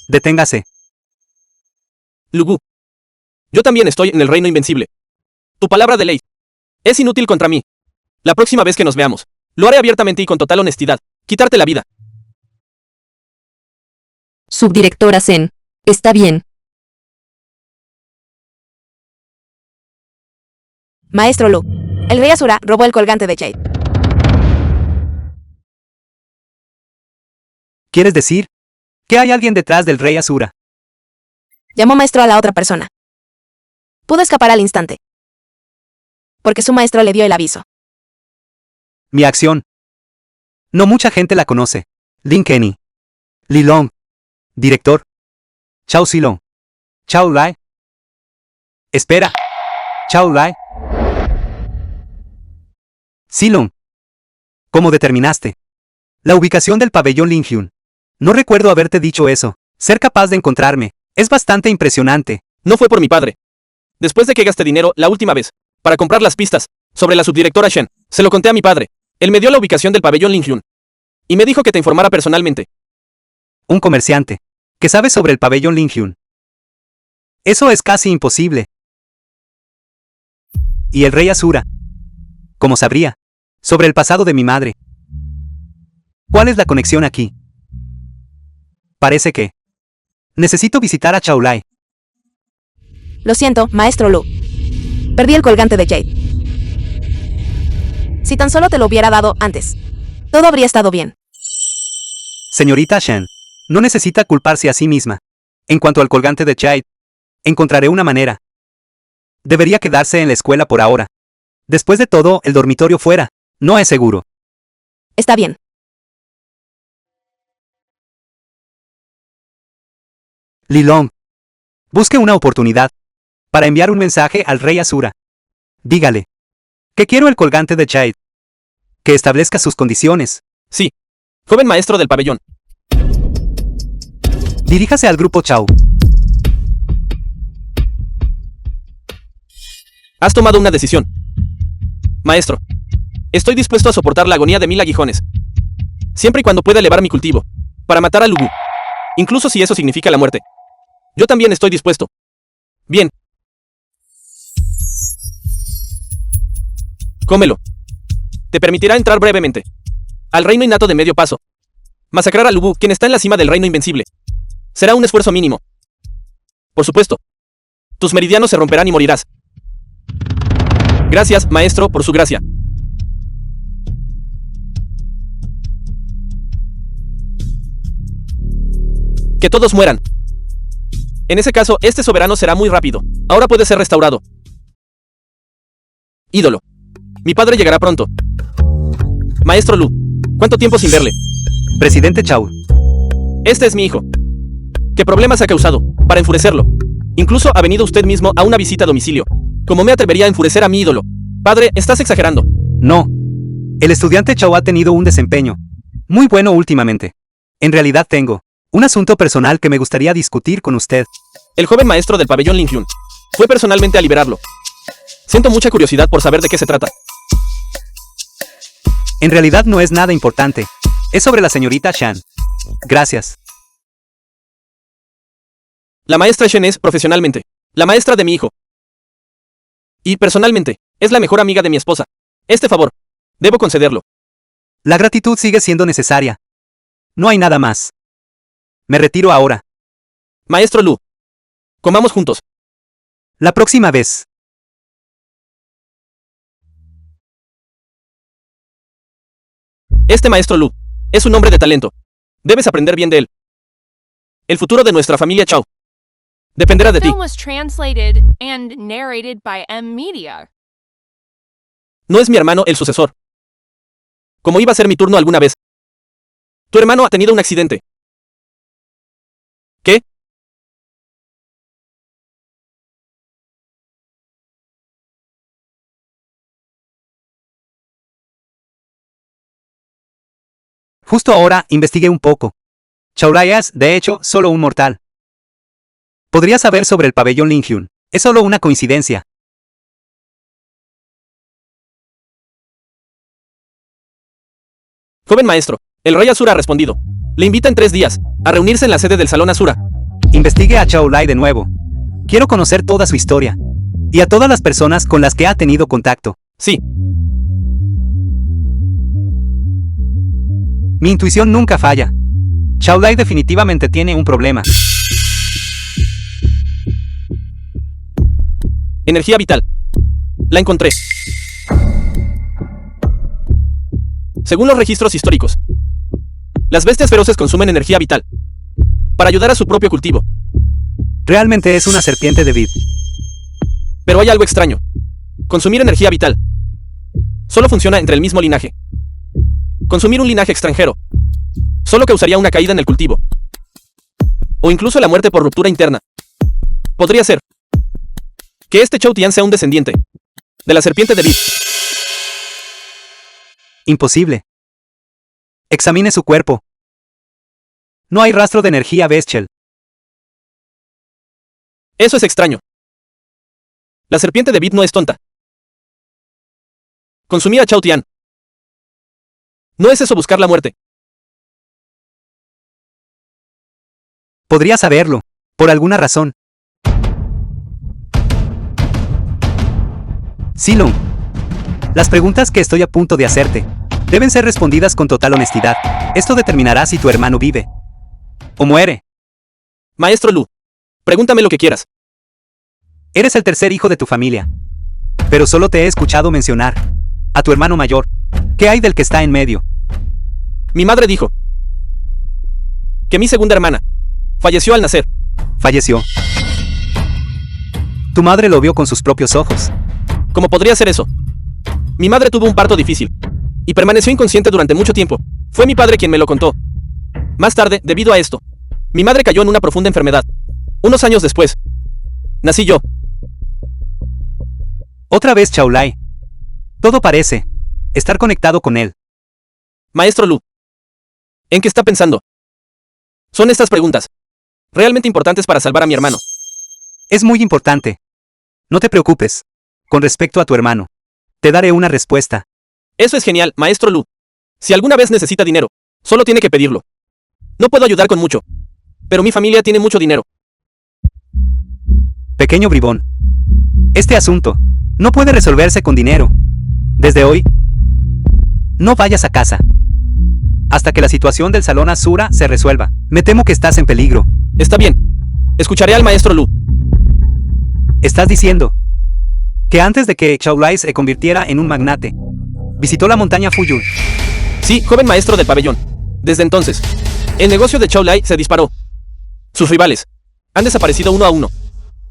Deténgase. Lugu. Yo también estoy en el reino invencible. Tu palabra de ley. Es inútil contra mí. La próxima vez que nos veamos, lo haré abiertamente y con total honestidad. Quitarte la vida. Subdirectora Zen. Está bien. Maestro Lu. El rey Asura robó el colgante de Jade. ¿Quieres decir que hay alguien detrás del rey Asura? Llamó maestro a la otra persona. Pudo escapar al instante. Porque su maestro le dio el aviso. Mi acción. No mucha gente la conoce. Lin Kenny. Li Long. Director. Chao Silong. Chao Lai. Espera. Chao Lai. Silong. ¿Cómo determinaste la ubicación del pabellón Linhyun? No recuerdo haberte dicho eso. Ser capaz de encontrarme es bastante impresionante. No fue por mi padre. Después de que gasté dinero la última vez para comprar las pistas sobre la subdirectora Shen, se lo conté a mi padre. Él me dio la ubicación del pabellón Linhyun. Y me dijo que te informara personalmente. Un comerciante que sabe sobre el pabellón Linhyun. Eso es casi imposible. Y el rey Asura. ¿Cómo sabría sobre el pasado de mi madre? ¿Cuál es la conexión aquí? Parece que necesito visitar a Chaolai. Lo siento, maestro Lu. Perdí el colgante de Jade. Si tan solo te lo hubiera dado antes, todo habría estado bien. Señorita Shen, no necesita culparse a sí misma. En cuanto al colgante de Jade, encontraré una manera. Debería quedarse en la escuela por ahora. Después de todo, el dormitorio fuera no es seguro. Está bien. Li Long. Busque una oportunidad para enviar un mensaje al rey Asura. Dígale que quiero el colgante de Jade. Que establezca sus condiciones. Sí. Joven maestro del pabellón. Diríjase al grupo Chao. Has tomado una decisión. Maestro. Estoy dispuesto a soportar la agonía de 1000 aguijones. Siempre y cuando pueda elevar mi cultivo. Para matar a Lugu. Incluso si eso significa la muerte. Yo también estoy dispuesto. Bien. Cómelo. Te permitirá entrar brevemente al reino innato de medio paso. Masacrar a Lugu, quien está en la cima del reino invencible. Será un esfuerzo mínimo. Por supuesto. Tus meridianos se romperán y morirás. Gracias, maestro, por su gracia. Que todos mueran. En ese caso, este soberano será muy rápido. Ahora puede ser restaurado. Ídolo. Mi padre llegará pronto. Maestro Lu, ¿cuánto tiempo sin verle? Presidente Chao. Este es mi hijo. ¿Qué problemas ha causado para enfurecerlo? Incluso ha venido usted mismo a una visita a domicilio. ¿Cómo me atrevería a enfurecer a mi ídolo? Padre, estás exagerando. No. El estudiante Chao ha tenido un desempeño muy bueno últimamente. En realidad tengo un asunto personal que me gustaría discutir con usted. El joven maestro del pabellón Linhyun fue personalmente a liberarlo. Siento mucha curiosidad por saber de qué se trata. En realidad no es nada importante. Es sobre la señorita Shan. Gracias. La maestra Shen es, profesionalmente, la maestra de mi hijo. Y, personalmente, es la mejor amiga de mi esposa. Este favor, debo concederlo. La gratitud sigue siendo necesaria. No hay nada más. Me retiro ahora. Maestro Lu. Comamos juntos. La próxima vez. Este maestro Lu es un hombre de talento. Debes aprender bien de él. El futuro de nuestra familia Chao dependerá de The ti. film was translated and narrated by M Media. No es mi hermano el sucesor. Como iba a ser mi turno alguna vez. Tu hermano ha tenido un accidente. ¿Qué? Justo ahora investigué un poco. Chaolai es, de hecho, solo un mortal. Podría saber sobre el pabellón Linhyun. Es solo una coincidencia. Joven maestro, el rey Asura ha respondido. Le invita en 3 días a reunirse en la sede del Salón Asura. Investigue a Chaolai de nuevo. Quiero conocer toda su historia. Y a todas las personas con las que ha tenido contacto. Sí, Mi intuición nunca falla. Chaolai definitivamente tiene un problema. energía vital. La encontré. Según los registros históricos, las bestias feroces consumen energía vital para ayudar a su propio cultivo. Realmente es una serpiente de vid. Pero hay algo extraño. Consumir energía vital solo funciona entre el mismo linaje. Consumir un linaje extranjero solo causaría una caída en el cultivo. O incluso la muerte por ruptura interna. Podría ser que este Chao Tian sea un descendiente de la serpiente de vid. Imposible. Examine su cuerpo. No hay rastro de energía bestial. Eso es extraño. La serpiente de vid no es tonta. Consumir a Chao Tian. ¿No es eso buscar la muerte? Podría saberlo, por alguna razón. Silong. Las preguntas que estoy a punto de hacerte deben ser respondidas con total honestidad. Esto determinará si tu hermano vive o muere. Maestro Lu, pregúntame lo que quieras. Eres el tercer hijo de tu familia. Pero solo te he escuchado mencionar a tu hermano mayor. ¿Qué hay del que está en medio? Mi madre dijo que mi segunda hermana falleció al nacer. Falleció. Tu madre lo vio con sus propios ojos. ¿Cómo podría ser eso? Mi madre tuvo un parto difícil y permaneció inconsciente durante mucho tiempo. Fue mi padre quien me lo contó. Más tarde, debido a esto, mi madre cayó en una profunda enfermedad. Unos años después, nací yo. Otra vez Chaolai. Todo parece estar conectado con él. Maestro Lu, ¿en qué está pensando? Son estas preguntas realmente importantes para salvar a mi hermano. Es muy importante. No te preocupes. Con respecto a tu hermano, te daré una respuesta. Eso es genial, Maestro Lu. Si alguna vez necesita dinero, solo tiene que pedirlo. No puedo ayudar con mucho, pero mi familia tiene mucho dinero. Pequeño bribón. Este asunto no puede resolverse con dinero. Desde hoy, no vayas a casa hasta que la situación del Salón Asura se resuelva. Me temo que estás en peligro. Está bien. Escucharé al Maestro Lu. Estás diciendo que antes de que Chaolai se convirtiera en un magnate, visitó la montaña Fuyun. Sí, joven maestro del pabellón. Desde entonces, el negocio de Chaolai se disparó. Sus rivales han desaparecido uno a uno.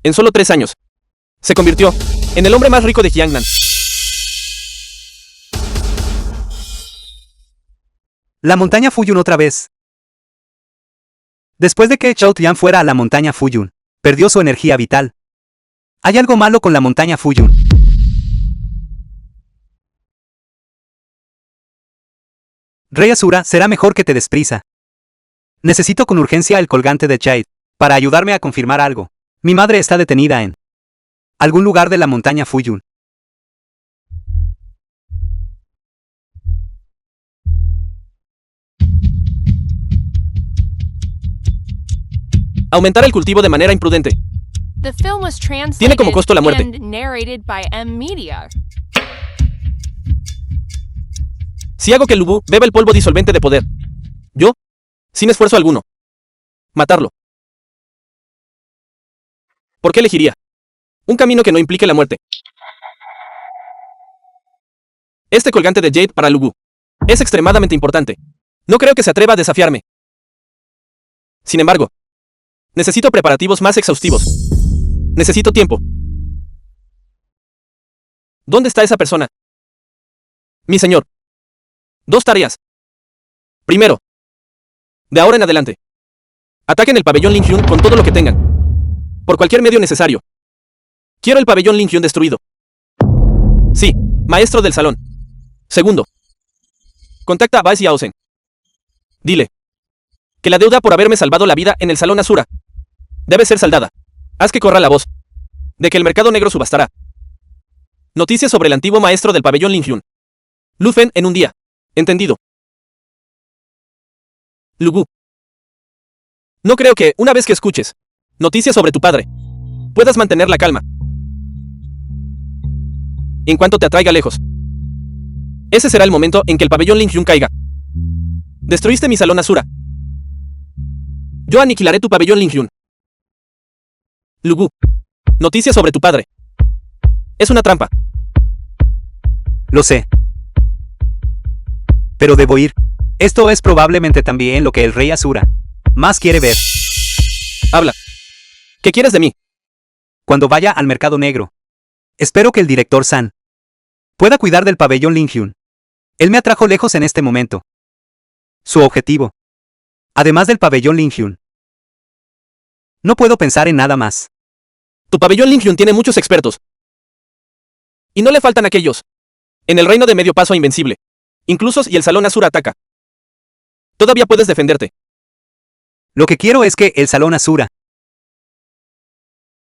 En solo 3 años, se convirtió en el hombre más rico de Jiangnan. La montaña Fuyun otra vez. Después de que Chao Tian fuera a la montaña Fuyun, perdió su energía vital. Hay algo malo con la montaña Fuyun. Rey Asura, será mejor que te des prisa. Necesito con urgencia el colgante de Jade, para ayudarme a confirmar algo. Mi madre está detenida en algún lugar de la montaña Fuyun. Aumentar el cultivo de manera imprudente. The film was translated Tiene como costo la muerte. and narrated by M Media. Si hago que el Lubu beba el polvo disolvente de poder. Yo, sin esfuerzo alguno. Matarlo. ¿Por qué elegiría un camino que no implique la muerte? Este colgante de Jade para Lubu es extremadamente importante. No creo que se atreva a desafiarme. Sin embargo, necesito preparativos más exhaustivos. Necesito tiempo. ¿Dónde está esa persona? Mi señor. 2 tareas. Primero, de ahora en adelante, ataquen el pabellón Linhyun con todo lo que tengan. Por cualquier medio necesario. Quiero el pabellón Linhyun destruido. Sí, maestro del salón. Segundo, contacta a Vice Yaosen. Dile que la deuda por haberme salvado la vida en el salón Asura debe ser saldada. Haz que corra la voz de que el mercado negro subastará. Noticias sobre el antiguo maestro del pabellón Linhyun. Lufen en un día. Entendido. Lugu. No creo que, una vez que escuches noticias sobre tu padre, puedas mantener la calma. En cuanto te atraiga lejos. Ese será el momento en que el pabellón Linhyun caiga. Destruiste mi salón Asura. Yo aniquilaré tu pabellón Linhyun. Lugu. Noticias sobre tu padre. Es una trampa. Lo sé. Pero debo ir. Esto es probablemente también lo que el rey Asura más quiere ver. Habla. ¿Qué quieres de mí? Cuando vaya al mercado negro. Espero que el director San pueda cuidar del pabellón Linhyun. Él me atrajo lejos en este momento. Su objetivo. Además del pabellón Linhyun. No puedo pensar en nada más. Tu pabellón Linhyun tiene muchos expertos. Y no le faltan aquellos. En el reino de medio paso a invencible. Inclusos y el salón Asura ataca. Todavía puedes defenderte. Lo que quiero es que el salón Asura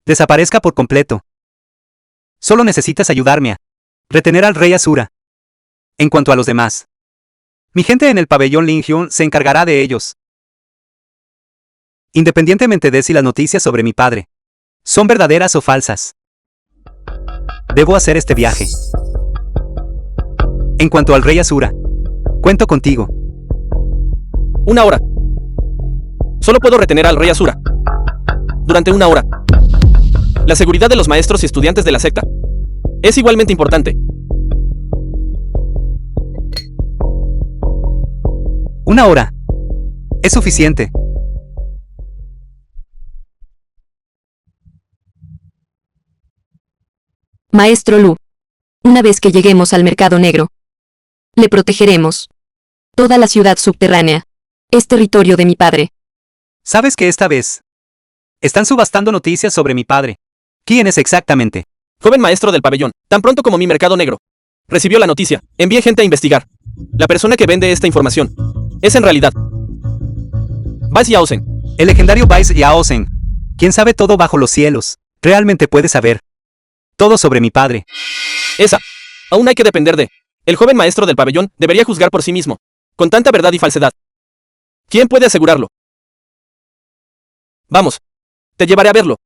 desaparezca por completo. Solo necesitas ayudarme a retener al rey Asura. En cuanto a los demás, mi gente en el pabellón Linhyun se encargará de ellos. Independientemente de si las noticias sobre mi padre son verdaderas o falsas. Debo hacer este viaje. En cuanto al rey Asura, cuento contigo. 1 hora. Solo puedo retener al rey Asura. Durante 1 hora. La seguridad de los maestros y estudiantes de la secta es igualmente importante. 1 hora. Es suficiente. Maestro Lu. Una vez que lleguemos al mercado negro, le protegeremos. Toda la ciudad subterránea es territorio de mi padre. ¿Sabes que esta vez están subastando noticias sobre mi padre? ¿Quién es exactamente? Joven maestro del pabellón, tan pronto como mi mercado negro recibió la noticia, envié gente a investigar. La persona que vende esta información es en realidad Vice Yaosen. El legendario Vice Yaosen. Quien sabe todo bajo los cielos. Realmente puede saber todo sobre mi padre. Esa. Aún hay que depender de. El joven maestro del pabellón debería juzgar por sí mismo, con tanta verdad y falsedad. ¿Quién puede asegurarlo? Vamos. Te llevaré a verlo.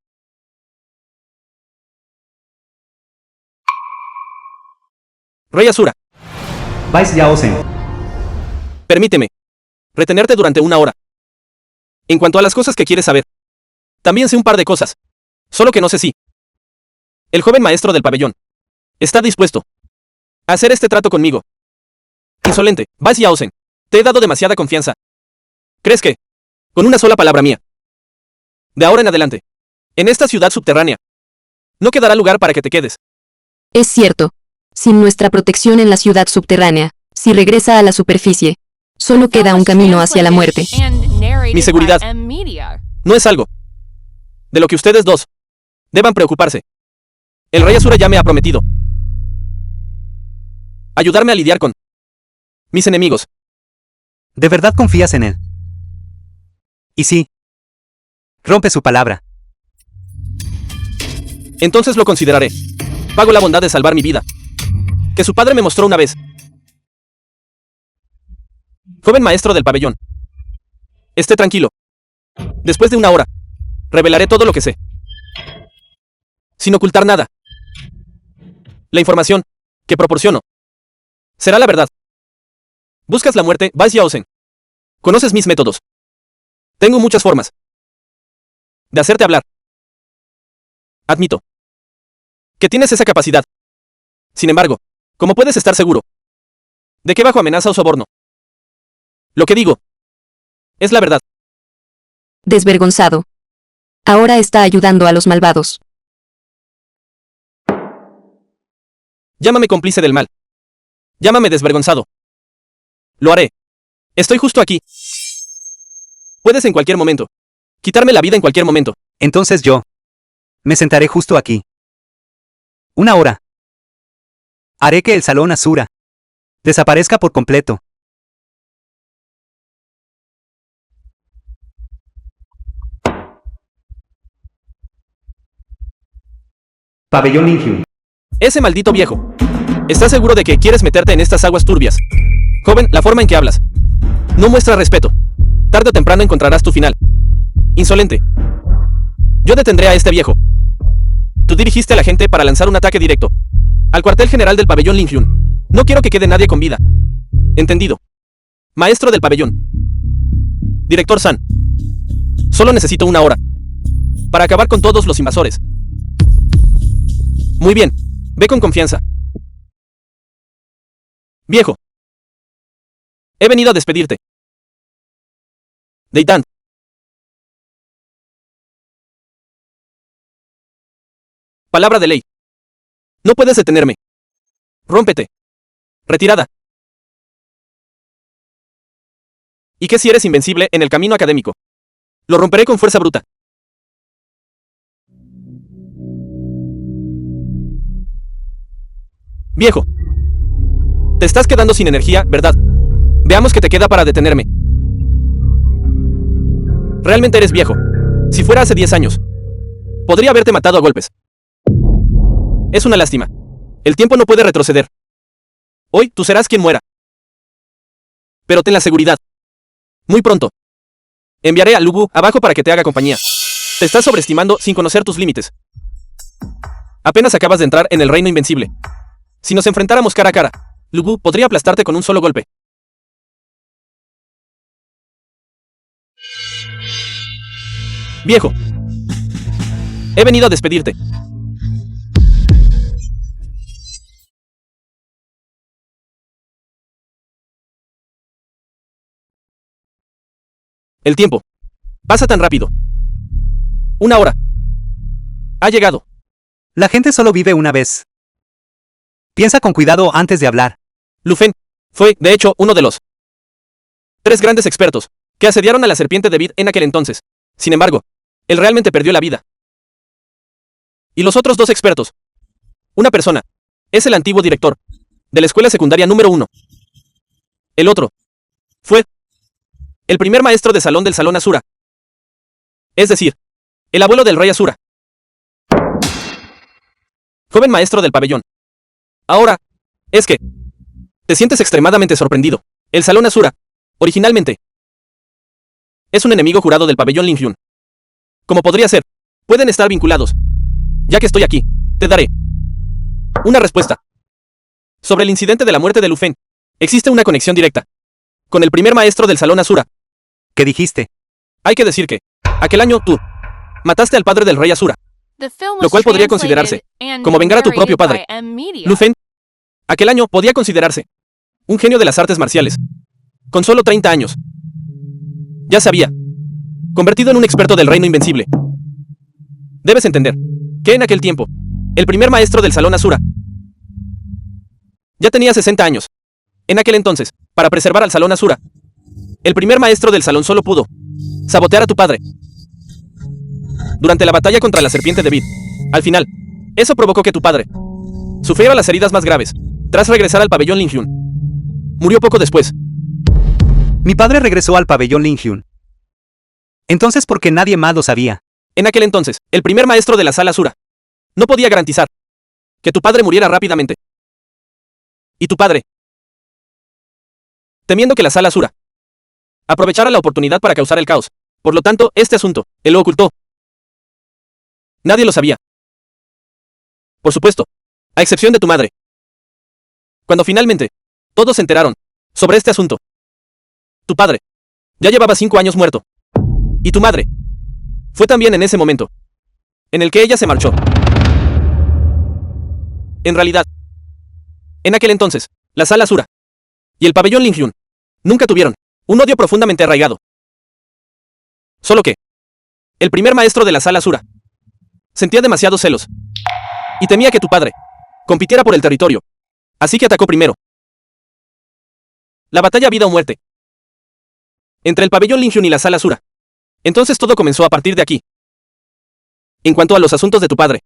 Rey Asura, Vice Yaosen. permíteme retenerte durante 1 hora. En cuanto a las cosas que quieres saber, también sé un par de cosas. Solo que no sé si el joven maestro del pabellón está dispuesto a hacer este trato conmigo. Insolente, Vice Yaosen. Te he dado demasiada confianza. ¿Crees que, con una sola palabra mía, de ahora en adelante, en esta ciudad subterránea, no quedará lugar para que te quedes? Es cierto. Sin nuestra protección en la ciudad subterránea, si regresa a la superficie, solo queda un camino hacia la muerte. Mi seguridad no es algo de lo que ustedes dos deban preocuparse. El rey Asura ya me ha prometido ayudarme a lidiar con mis enemigos. ¿De verdad confías en él? Y sí, rompe su palabra. Entonces lo consideraré. Pago la bondad de salvar mi vida, que su padre me mostró una vez. Joven maestro del pabellón, esté tranquilo. Después de 1 hora, Revelaré todo lo que sé. Sin ocultar nada. La información que proporciono será la verdad. Buscas la muerte, Vice Yaosen. Conoces mis métodos. Tengo muchas formas de hacerte hablar. Admito que tienes esa capacidad. Sin embargo, ¿cómo puedes estar seguro de que bajo amenaza o soborno? Lo que digo es la verdad. Desvergonzado. Ahora está ayudando a los malvados. Llámame cómplice del mal. Llámame desvergonzado. Lo haré. Estoy justo aquí. Puedes en cualquier momento quitarme la vida en cualquier momento. Entonces yo me sentaré justo aquí. 1 hora. Haré que el salón Asura desaparezca por completo. Pabellón Linhyun. Ese maldito viejo. ¿Estás seguro de que quieres meterte en estas aguas turbias? Joven, la forma en que hablas no muestra respeto. Tarde o temprano encontrarás tu final. Insolente. Yo detendré a este viejo. Tú dirigiste a la gente para lanzar un ataque directo al cuartel general del pabellón Linhyun. No quiero que quede nadie con vida. Entendido. Maestro del pabellón. Director San. Solo necesito 1 hora para acabar con todos los invasores. Muy bien. Ve con confianza. Viejo. He venido a despedirte. Deitan. Palabra de ley. No puedes detenerme. Rómpete. Retirada. ¿Y qué si eres invencible en el camino académico? Lo romperé con fuerza bruta. Viejo. Te estás quedando sin energía, ¿verdad? Veamos qué te queda para detenerme. Realmente eres viejo. Si fuera hace 10 años, podría haberte matado a golpes. Es una lástima. El tiempo no puede retroceder. Hoy tú serás quien muera. Pero ten la seguridad. Muy pronto enviaré a Lubu abajo para que te haga compañía. Te estás sobreestimando sin conocer tus límites. Apenas acabas de entrar en el reino invencible. Si nos enfrentáramos cara a cara, Lubu podría aplastarte con un solo golpe. Viejo. He venido a despedirte. El tiempo pasa tan rápido. 1 hora. Ha llegado. La gente solo vive una vez. Piensa con cuidado antes de hablar. Lu Fen fue, de hecho, uno de los 3 grandes expertos que asediaron a la serpiente de Vid en aquel entonces. Sin embargo, él realmente perdió la vida. Y los otros 2 expertos. Una persona es el antiguo director de la escuela secundaria número 1. El otro fue el primer maestro de salón del salón Asura. Es decir, el abuelo del rey Asura. Joven maestro del pabellón. Ahora, es que te sientes extremadamente sorprendido. El salón Asura, originalmente, es un enemigo jurado del pabellón Linhyun. Como podría ser, pueden estar vinculados. Ya que estoy aquí, te daré una respuesta. Sobre el incidente de la muerte de Lu Fen, existe una conexión directa con el primer maestro del salón Asura. ¿Qué dijiste? Hay que decir que, aquel año tú mataste al padre del rey Asura, Lo cual podría considerarse como vengar a tu propio padre. Lu Fen, aquel año podía considerarse un genio de las artes marciales, con solo 30 años. Ya se había convertido en un experto del reino invencible. Debes entender que en aquel tiempo, el primer maestro del salón Asura ya tenía 60 años. En aquel entonces, para preservar al salón Asura, el primer maestro del salón solo pudo sabotear a tu padre durante la batalla contra la serpiente de Vid. Al final, eso provocó que tu padre sufriera las heridas más graves tras regresar al pabellón Linhyun. Murió poco después. Mi padre regresó al pabellón Linhyun. Entonces, ¿por qué nadie más lo sabía? En aquel entonces, el primer maestro de la sala Asura no podía garantizar que tu padre muriera rápidamente. Y tu padre, temiendo que la sala Asura aprovechara la oportunidad para causar el caos. Por lo tanto, este asunto, él lo ocultó. Nadie lo sabía. Por supuesto, a excepción de tu madre. Cuando finalmente, todos se enteraron sobre este asunto. Tu padre ya llevaba 5 años muerto. Y tu madre fue también en ese momento en el que ella se marchó. En realidad, en aquel entonces, la Sala Asura y el pabellón Lingyun nunca tuvieron un odio profundamente arraigado. Solo que el primer maestro de la Sala Asura sentía demasiados celos y temía que tu padre compitiera por el territorio, así que atacó primero. La batalla vida o muerte entre el pabellón Lingyun y la Sala Asura. Entonces todo comenzó a partir de aquí. En cuanto a los asuntos de tu padre,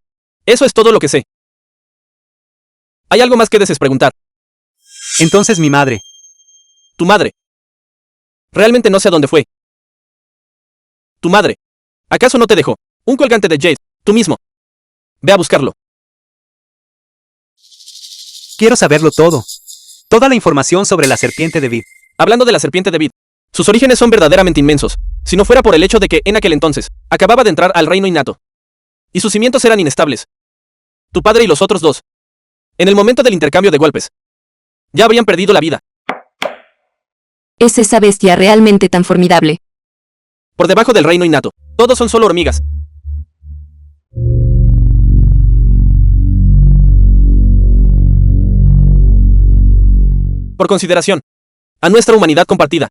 eso es todo lo que sé. ¿Hay algo más que desees preguntar? Entonces mi madre. Tu madre. Realmente no sé a dónde fue. Tu madre. ¿Acaso no te dejó un colgante de Jade, tú mismo? Ve a buscarlo. Quiero saberlo todo. Toda la información sobre la serpiente de Vid. Hablando de la serpiente de Vid, sus orígenes son verdaderamente inmensos, si no fuera por el hecho de que, en aquel entonces, acababa de entrar al reino innato. Y sus cimientos eran inestables. Tu padre y los otros dos, en el momento del intercambio de golpes, ya habrían perdido la vida. ¿Es esa bestia realmente tan formidable? Por debajo del reino innato, todos son solo hormigas. Por consideración a nuestra humanidad compartida,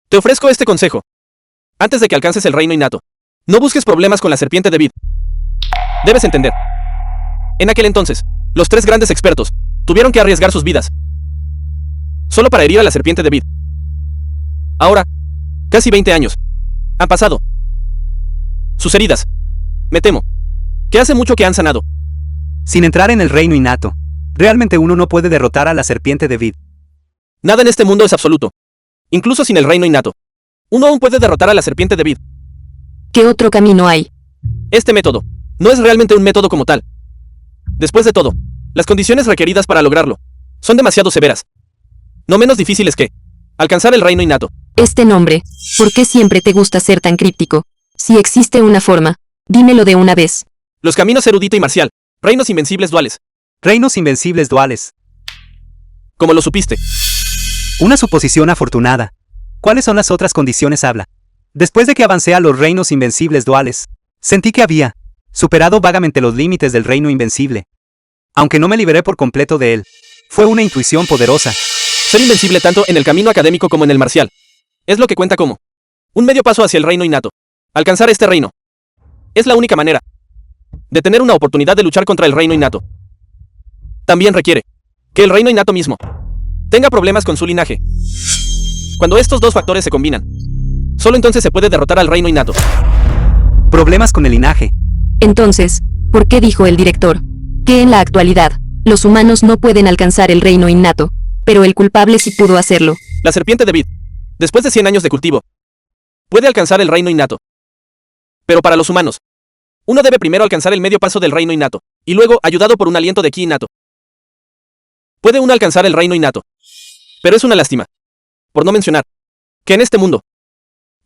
te ofrezco este consejo. Antes de que alcances el reino innato, no busques problemas con la serpiente de Vid. Debes entender. En aquel entonces, los 3 grandes expertos tuvieron que arriesgar sus vidas solo para herir a la serpiente de Vid. Ahora, casi 20 años han pasado. Sus heridas, me temo, que hace mucho que han sanado. Sin entrar en el reino innato, realmente uno no puede derrotar a la serpiente de Vid. Nada en este mundo es absoluto. Incluso sin el reino innato, uno aún puede derrotar a la serpiente de Vid. ¿Qué otro camino hay? Este método no es realmente un método como tal. Después de todo, las condiciones requeridas para lograrlo son demasiado severas. No menos difíciles que alcanzar el reino innato. Este nombre, ¿por qué siempre te gusta ser tan críptico? Si existe una forma, dímelo de una vez. Los caminos erudito y marcial, reinos invencibles duales. Reinos invencibles duales. Como lo supiste. Una suposición afortunada. ¿Cuáles son las otras condiciones? Habla. Después de que avancé a los reinos invencibles duales, sentí que había superado vagamente los límites del reino invencible. Aunque no me liberé por completo de él, fue una intuición poderosa. Ser invencible tanto en el camino académico como en el marcial es lo que cuenta como un medio paso hacia el reino innato. Alcanzar este reino es la única manera de tener una oportunidad de luchar contra el reino innato. También requiere que el reino innato mismo tenga problemas con su linaje. Cuando estos dos factores se combinan, solo entonces se puede derrotar al reino innato. Problemas con el linaje. Entonces, ¿por qué dijo el director que en la actualidad los humanos no pueden alcanzar el reino innato, pero el culpable sí pudo hacerlo? La serpiente de Vid, después de 100 años de cultivo, puede alcanzar el reino innato. Pero para los humanos, uno debe primero alcanzar el medio paso del reino innato, y luego, ayudado por un aliento de ki innato, puede uno alcanzar el reino innato. Pero es una lástima, por no mencionar, que en este mundo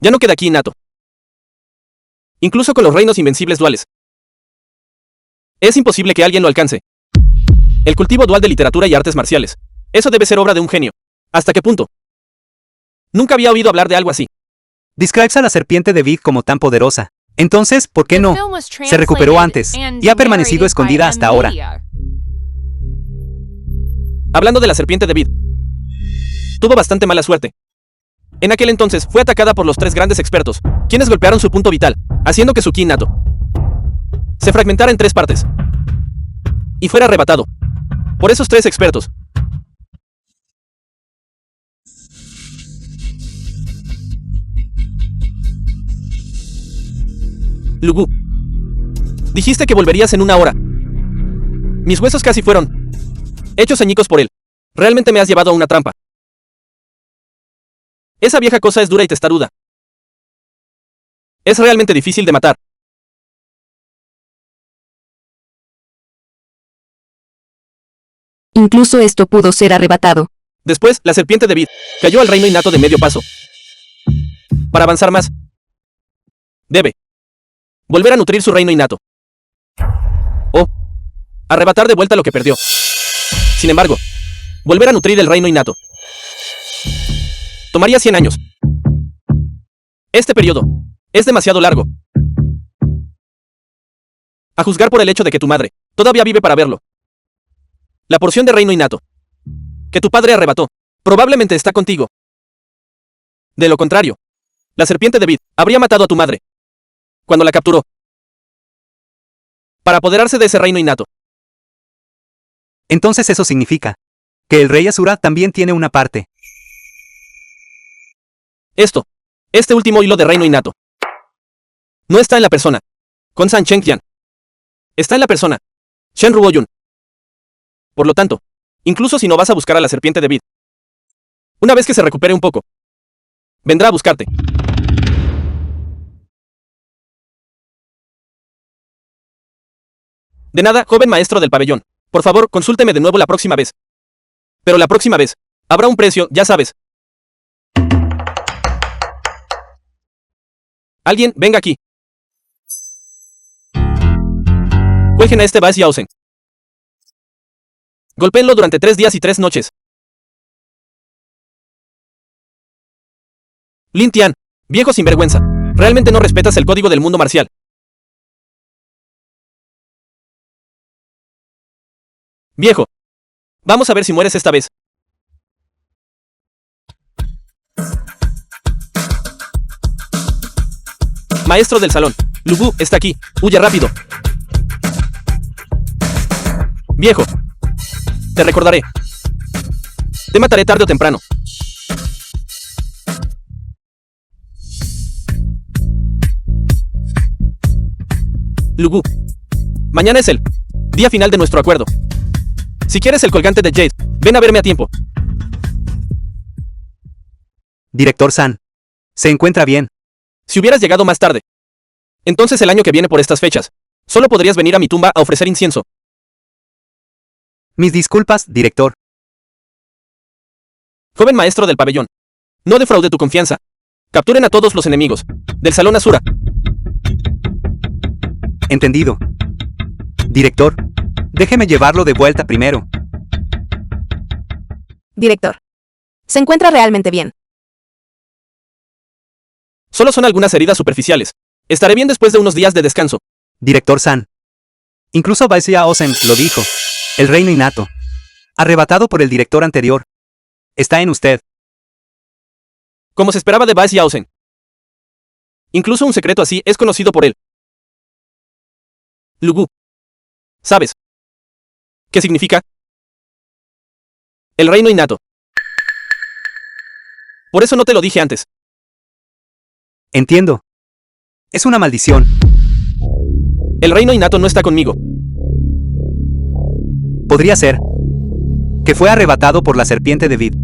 ya no queda ki innato. Incluso con los reinos invencibles duales, es imposible que alguien lo alcance. El cultivo dual de literatura y artes marciales, eso debe ser obra de un genio. ¿Hasta qué punto? Nunca había oído hablar de algo así. Describes a la serpiente de Vid como tan poderosa. Entonces, ¿por qué no? Se recuperó antes y ha permanecido escondida hasta ahora. Hablando de la serpiente de Vid, tuvo bastante mala suerte. En aquel entonces fue atacada por los 3 grandes expertos, quienes golpearon su punto vital, haciendo que su ki innato se fragmentara en 3 partes y fuera arrebatado por esos 3 expertos. Lugu, dijiste que volverías en 1 hora. Mis huesos casi fueron hechos añicos por él. Realmente me has llevado a una trampa. Esa vieja cosa es dura y testaruda. Es realmente difícil de matar. Incluso esto pudo ser arrebatado. Después, la serpiente de Vid cayó al reino innato de medio paso. Para avanzar más, debe volver a nutrir su reino innato. O arrebatar de vuelta lo que perdió. Sin embargo, volver a nutrir el reino innato tomaría 100 años. Este periodo es demasiado largo, a juzgar por el hecho de que tu madre todavía vive para verlo. La porción de reino innato que tu padre arrebató probablemente está contigo. De lo contrario, la serpiente de Vid habría matado a tu madre cuando la capturó para apoderarse de ese reino innato. Entonces eso significa que el rey Asura también tiene una parte. Este último hilo de reino innato no está en la persona Khonsan Chengtian. Está en la persona Shen Ruoyun. Por lo tanto, incluso si no vas a buscar a la serpiente de Vid, una vez que se recupere un poco, vendrá a buscarte. De nada, joven maestro del pabellón. Por favor, consúlteme de nuevo la próxima vez. Pero la próxima vez, habrá un precio, ya sabes. Alguien, venga aquí. Cuelguen a este Baes Yaosen. Golpéenlo durante 3 días y 3 noches. Lin Tian, viejo sinvergüenza. Realmente no respetas el código del mundo marcial. Viejo, vamos a ver si mueres esta vez. Maestro del salón, Lu Bu está aquí. Huye rápido. Viejo, te recordaré. Te mataré tarde o temprano. Lu Bu, mañana es el día final de nuestro acuerdo. Si quieres el colgante de Jade, ven a verme a tiempo. Director San. ¿Se encuentra bien? Si hubieras llegado más tarde, entonces el año que viene por estas fechas, solo podrías venir a mi tumba a ofrecer incienso. Mis disculpas, director. Joven maestro del pabellón, no defraude tu confianza. Capturen a todos los enemigos del salón Asura. Entendido. Director, déjeme llevarlo de vuelta primero. Director. Se encuentra realmente bien. Solo son algunas heridas superficiales. Estaré bien después de unos días de descanso. Director San. Incluso Baes Yaosen lo dijo. El reino innato, arrebatado por el director anterior, está en usted. Como se esperaba de Baes Yaosen. Incluso un secreto así es conocido por él. Lu Bu. ¿Sabes qué significa? El reino innato. Por eso no te lo dije antes. Entiendo. Es una maldición. El reino innato no está conmigo. Podría ser que fue arrebatado por la serpiente de Vid.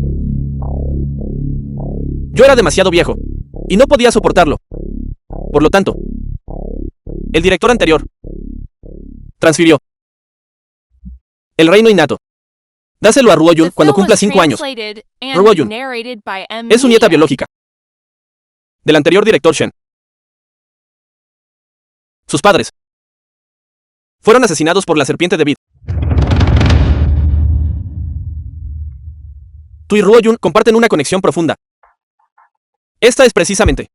Yo era demasiado viejo y no podía soportarlo. Por lo tanto, el director anterior transfirió el reino innato. Dáselo a Ruoyun cuando cumpla 5 años. Ruoyun es su nieta biológica del anterior director Shen. Sus padres fueron asesinados por la serpiente de Vid. Tú y Ruoyun comparten una conexión profunda. Esta es precisamente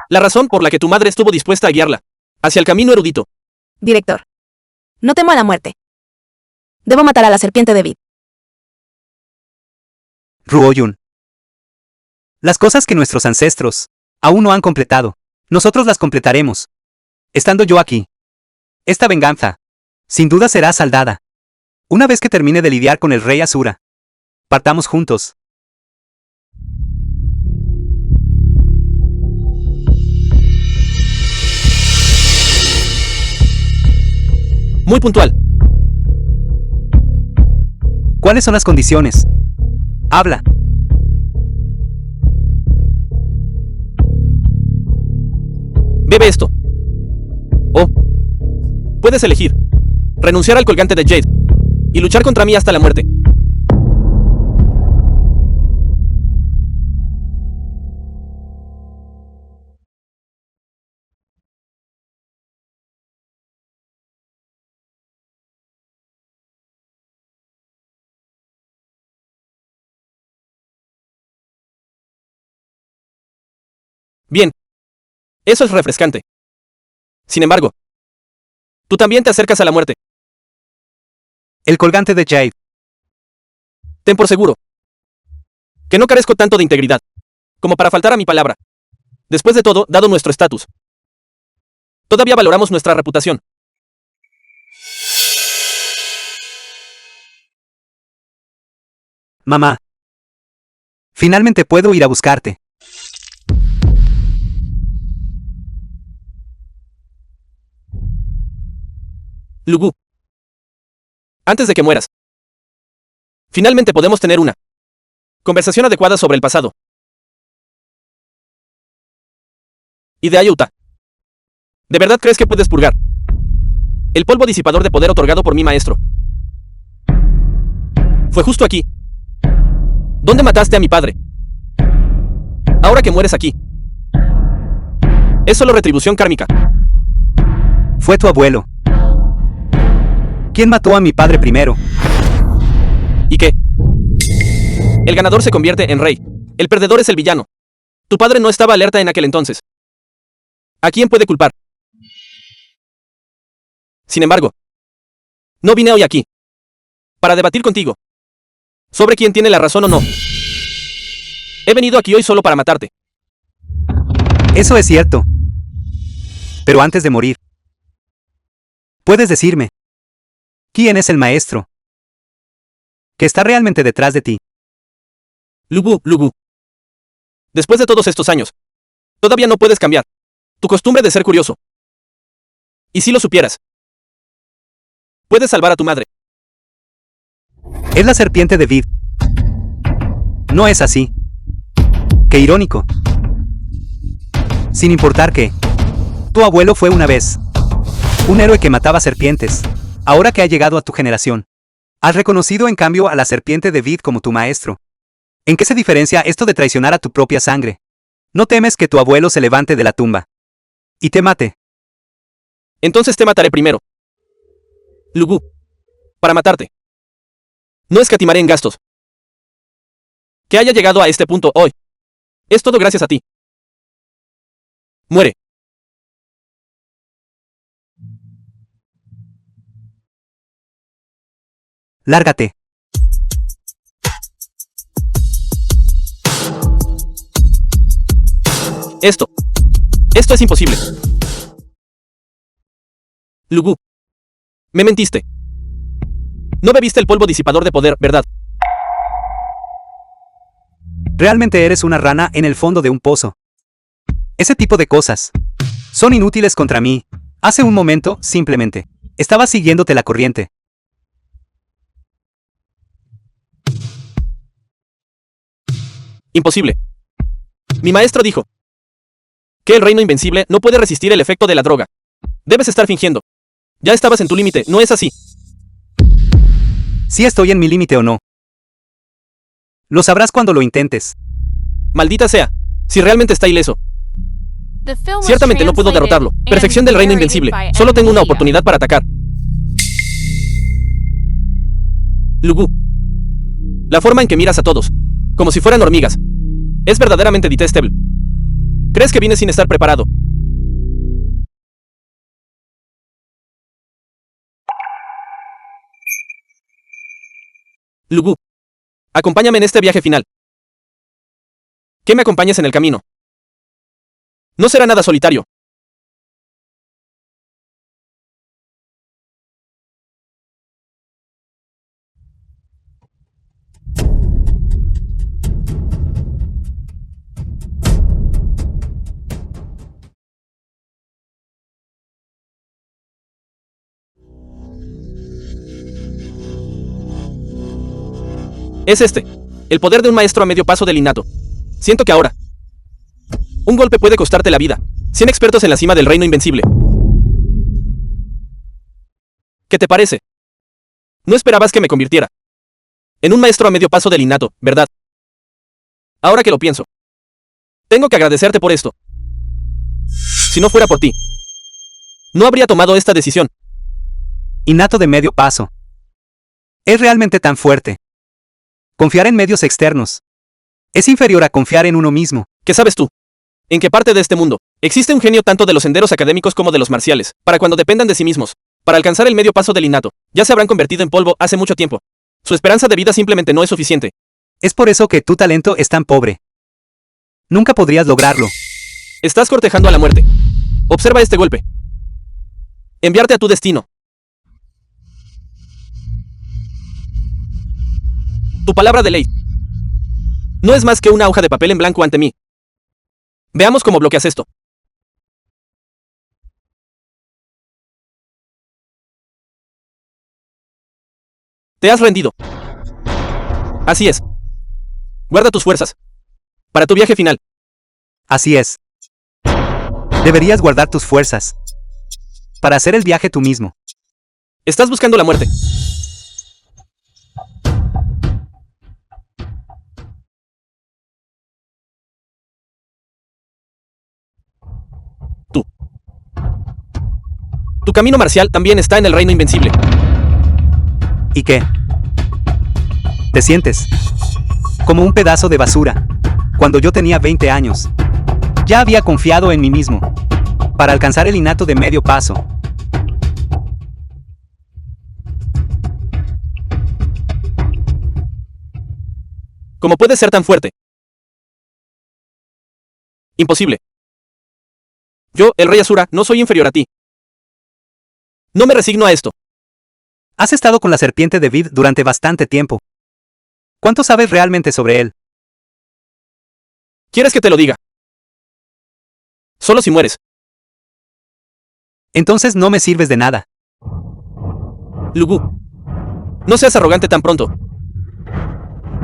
la razón por la que tu madre estuvo dispuesta a guiarla hacia el camino erudito. Director. No temo a la muerte. Debo matar a la serpiente de Vid. Ruoyun. Las cosas que nuestros ancestros aún no han completado, nosotros las completaremos. Estando yo aquí. Esta venganza, sin duda será saldada. Una vez que termine de lidiar con el rey Asura. Partamos juntos. Muy puntual. ¿Cuáles son las condiciones? Habla. Bebe esto. O puedes elegir renunciar al colgante de Jade y luchar contra mí hasta la muerte. Bien. Eso es refrescante. Sin embargo, tú también te acercas a la muerte. El colgante de Jade. Ten por seguro que no carezco tanto de integridad como para faltar a mi palabra. Después de todo, dado nuestro estatus, todavía valoramos nuestra reputación. Mamá. Finalmente puedo ir a buscarte. Lugu. Antes de que mueras, finalmente podemos tener una conversación adecuada sobre el pasado. Y de Ayuta. ¿De verdad crees que puedes purgar el polvo disipador de poder otorgado por mi maestro? Fue justo aquí donde mataste a mi padre. Ahora que mueres aquí, es solo retribución kármica. Fue tu abuelo. ¿Quién mató a mi padre primero? ¿Y qué? El ganador se convierte en rey. El perdedor es el villano. Tu padre no estaba alerta en aquel entonces. ¿A quién puede culpar? Sin embargo, no vine hoy aquí para debatir contigo sobre quién tiene la razón o no. He venido aquí hoy solo para matarte. Eso es cierto. Pero antes de morir, ¿puedes decirme quién es el maestro que está realmente detrás de ti? Lugu. Después de todos estos años, todavía no puedes cambiar tu costumbre de ser curioso. Y si lo supieras, puedes salvar a tu madre. Es la serpiente de Vid. No es así. Qué irónico. Sin importar que tu abuelo fue una vez un héroe que mataba serpientes. Ahora que ha llegado a tu generación, has reconocido en cambio a la serpiente de Vid como tu maestro. ¿En qué se diferencia esto de traicionar a tu propia sangre? ¿No temes que tu abuelo se levante de la tumba y te mate? Entonces te mataré primero. Lugu. Para matarte. No escatimaré en gastos. Que haya llegado a este punto hoy es todo gracias a ti. Muere. Lárgate. Esto es imposible. Lugu. Me mentiste. No bebiste el polvo disipador de poder, ¿verdad? Realmente eres una rana en el fondo de un pozo. Ese tipo de cosas son inútiles contra mí. Hace un momento, simplemente, estaba siguiéndote la corriente. Imposible. Mi maestro dijo que el reino invencible no puede resistir el efecto de la droga. Debes estar fingiendo. Ya estabas en tu límite, ¿no es así? Si estoy en mi límite o no. Lo sabrás cuando lo intentes. Maldita sea. Si realmente está ileso. The film was Ciertamente no puedo translated derrotarlo. and Perfección del reino narrated invencible. by Solo tengo una Emilia. oportunidad para atacar. Lugu. La forma en que miras a todos, como si fueran hormigas, es verdaderamente detestable. ¿Crees que vine sin estar preparado? Lugu. Acompáñame en este viaje final. Que me acompañes en el camino. No será nada solitario. Es este, el poder de un maestro a medio paso del innato. Siento que ahora un golpe puede costarte la vida. 100 expertos en la cima del reino invencible. ¿Qué te parece? No esperabas que me convirtiera en un maestro a medio paso del innato, ¿verdad? Ahora que lo pienso, tengo que agradecerte por esto. Si no fuera por ti, no habría tomado esta decisión. Innato de medio paso. Es realmente tan fuerte. Confiar en medios externos es inferior a confiar en uno mismo. ¿Qué sabes tú ¿En qué parte de este mundo existe un genio tanto de los senderos académicos como de los marciales, para cuando dependan de sí mismos, para alcanzar el medio paso del innato, ya se habrán convertido en polvo hace mucho tiempo? Su esperanza de vida simplemente no es suficiente. Es por eso que tu talento es tan pobre. Nunca podrías lograrlo. Estás cortejando a la muerte. Observa este golpe. Enviarte a tu destino. Tu palabra de ley no es más que una hoja de papel en blanco ante mí. Veamos cómo bloqueas esto. Te has rendido. Así es. Guarda tus fuerzas para tu viaje final. Así es. Deberías guardar tus fuerzas para hacer el viaje tú mismo. Estás buscando la muerte. Tu camino marcial también está en el reino invencible. ¿Y qué? ¿Te sientes como un pedazo de basura? Cuando yo tenía 20 años, ya había confiado en mí mismo para alcanzar el innato de medio paso. ¿Cómo puedes ser tan fuerte? Imposible. Yo, el rey Asura, no soy inferior a ti. No me resigno a esto. Has estado con la serpiente de Vid durante bastante tiempo. ¿Cuánto sabes realmente sobre él? ¿Quieres que te lo diga? Solo si mueres. Entonces no me sirves de nada. Lugu. No seas arrogante tan pronto.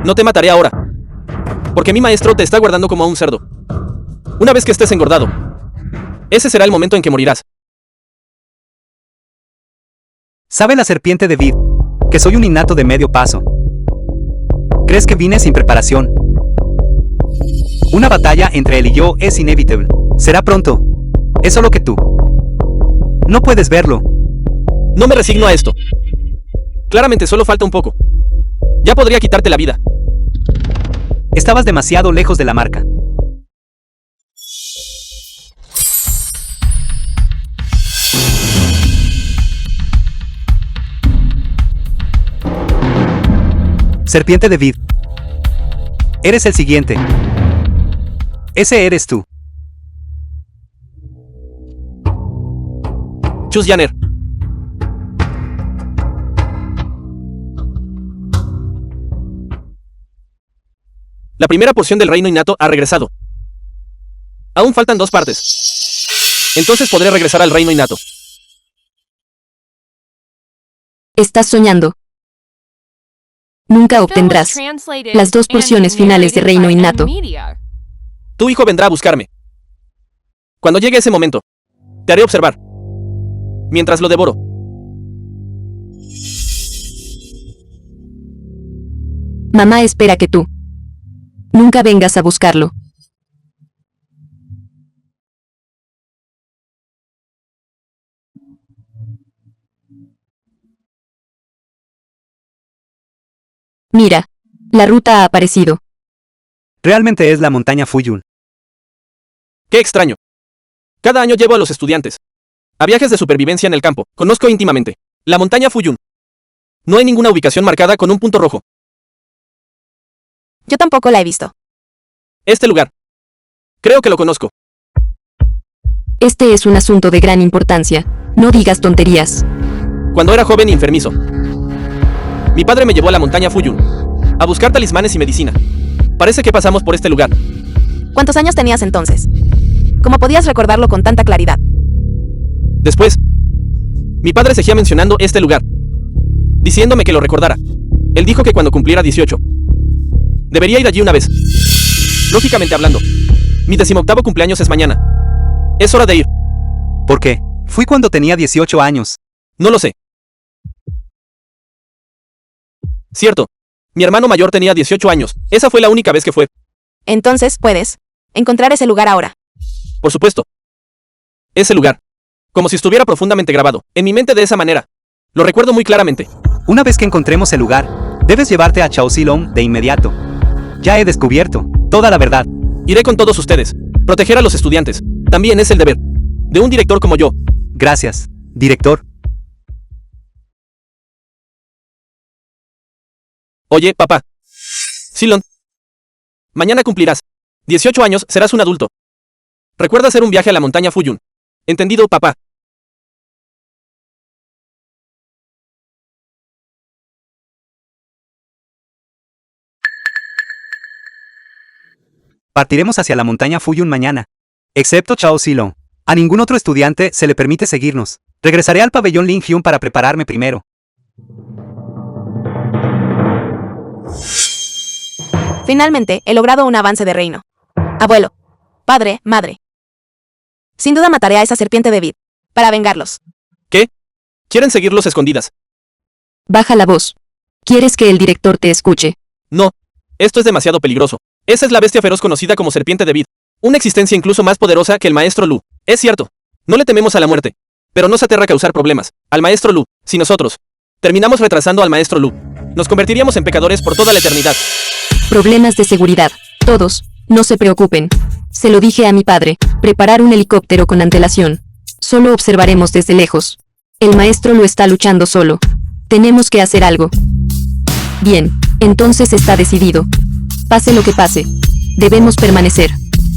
No te mataré ahora. Porque mi maestro te está guardando como a un cerdo. Una vez que estés engordado, ese será el momento en que morirás. ¿Sabe la serpiente de Vid que soy un innato de medio paso? ¿Crees que vine sin preparación? Una batalla entre él y yo es inevitable. Será pronto. Es solo que tú no puedes verlo. No me resigno a esto. Claramente solo falta un poco. Ya podría quitarte la vida. Estabas demasiado lejos de la marca. Serpiente de Vid. Eres el siguiente. Ese eres tú. Chus Yanner. La primera porción del reino innato ha regresado. Aún faltan 2 partes. Entonces podré regresar al reino innato. Estás soñando. Nunca obtendrás las 2 porciones finales de reino innato. Tu hijo vendrá a buscarme. Cuando llegue ese momento, te haré observar. Mientras lo devoro. Mamá espera que tú nunca vengas a buscarlo. Mira, la ruta ha aparecido. Realmente es la montaña Fuyun. ¡Qué extraño! Cada año llevo a los estudiantes a viajes de supervivencia en el campo. Conozco íntimamente la montaña Fuyun. No hay ninguna ubicación marcada con un punto rojo. Yo tampoco la he visto. Este lugar. Creo que lo conozco. Este es un asunto de gran importancia. No digas tonterías. Cuando era joven y enfermizo, mi padre me llevó a la montaña Fuyun a buscar talismanes y medicina. Parece que pasamos por este lugar. ¿Cuántos años tenías entonces? ¿Cómo podías recordarlo con tanta claridad? Después, mi padre seguía mencionando este lugar, diciéndome que lo recordara. Él dijo que cuando cumpliera 18, debería ir allí una vez. Lógicamente hablando, mi 18º cumpleaños es mañana. Es hora de ir. ¿Por qué? Fui cuando tenía 18 años. No lo sé. Cierto. Mi hermano mayor tenía 18 años. Esa fue la única vez que fue. Entonces, puedes encontrar ese lugar ahora. Por supuesto. Ese lugar. Como si estuviera profundamente grabado en mi mente de esa manera. Lo recuerdo muy claramente. Una vez que encontremos el lugar, debes llevarte a Chao Silong de inmediato. Ya he descubierto toda la verdad. Iré con todos ustedes. Proteger a los estudiantes también es el deber de un director como yo. Gracias, director. Oye, papá. Silon. Mañana cumplirás 18 años, serás un adulto. Recuerda hacer un viaje a la montaña Fuyun. ¿Entendido, papá? Partiremos hacia la montaña Fuyun mañana. Excepto Chao Silong. A ningún otro estudiante se le permite seguirnos. Regresaré al pabellón Ling Hyun para prepararme primero. Finalmente, he logrado un avance de reino. Abuelo, padre, madre. Sin duda mataré a esa serpiente de Vid, para vengarlos. ¿Qué? ¿Quieren seguirlos escondidas? Baja la voz. ¿Quieres que el director te escuche? No. Esto es demasiado peligroso. Esa es la bestia feroz conocida como serpiente de Vid. Una existencia incluso más poderosa que el maestro Lu. Es cierto. No le tememos a la muerte. Pero nos aterra causar problemas. Al maestro Lu. Si nosotros terminamos retrasando al maestro Lu, nos convertiríamos en pecadores por toda la eternidad. Problemas de seguridad. Todos. No se preocupen. Se lo dije a mi padre. Preparar un helicóptero con antelación. Solo observaremos desde lejos. El maestro Lu está luchando solo. Tenemos que hacer algo. Bien. Entonces está decidido. Pase lo que pase. Debemos permanecer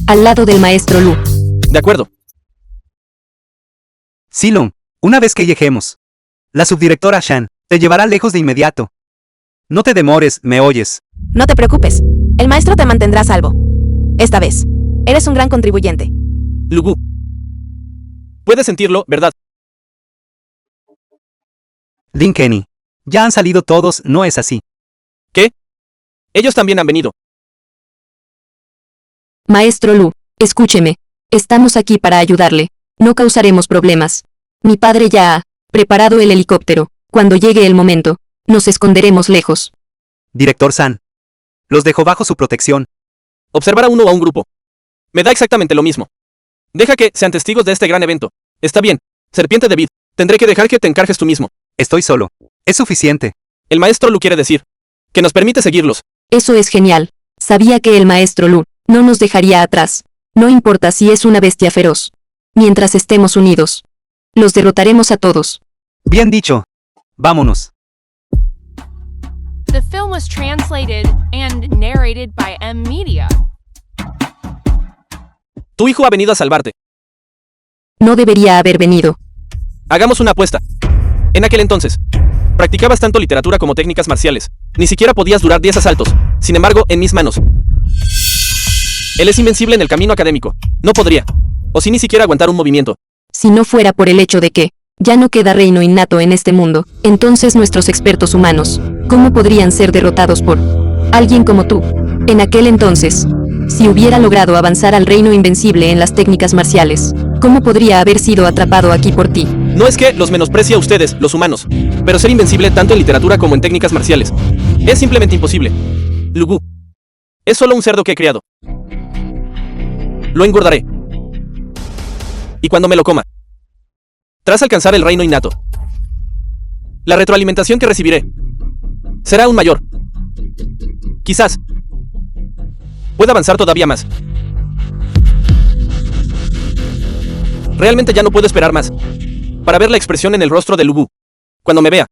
al lado del maestro Lu. De acuerdo. Silong, una vez que lleguemos, la subdirectora Shan te llevará lejos de inmediato. No te demores, ¿me oyes? No te preocupes. El maestro te mantendrá a salvo. Esta vez. Eres un gran contribuyente. Lugu. Puedes sentirlo, ¿verdad? Lin Kenny. Ya han salido todos, ¿no es así? ¿Qué? Ellos también han venido. Maestro Lu, escúcheme. Estamos aquí para ayudarle. No causaremos problemas. Mi padre ya ha preparado el helicóptero. Cuando llegue el momento, nos esconderemos lejos. Director San. Los dejo bajo su protección. Observar a uno o a un grupo. Me da exactamente lo mismo. Deja que sean testigos de este gran evento. Está bien. Serpiente de Vid. Tendré que dejar que te encargues tú mismo. Estoy solo. Es suficiente. El maestro Lu quiere decir que nos permite seguirlos. Eso es genial. Sabía que el maestro Lu no nos dejaría atrás. No importa si es una bestia feroz. Mientras estemos unidos, los derrotaremos a todos. Bien dicho. Vámonos. The film was translated and narrated by M Media. Tu hijo ha venido a salvarte. No debería haber venido. Hagamos una apuesta. En aquel entonces, practicabas tanto literatura como técnicas marciales. Ni siquiera podías durar 10 asaltos. Sin embargo, en mis manos. Él es invencible en el camino académico. No podría. O sin ni siquiera aguantar un movimiento. Si no fuera por el hecho de que ya no queda reino innato en este mundo, entonces nuestros expertos humanos, ¿cómo podrían ser derrotados por alguien como tú? En aquel entonces, si hubiera logrado avanzar al reino invencible en las técnicas marciales, ¿cómo podría haber sido atrapado aquí por ti? No es que los menosprecie a ustedes, los humanos, pero ser invencible tanto en literatura como en técnicas marciales es simplemente imposible. Lugu. Es solo un cerdo que he criado. Lo engordaré. Y cuando me lo coma, tras alcanzar el reino innato, la retroalimentación que recibiré será aún mayor. Quizás pueda avanzar todavía más. Realmente ya no puedo esperar más para ver la expresión en el rostro de Lugu cuando me vea.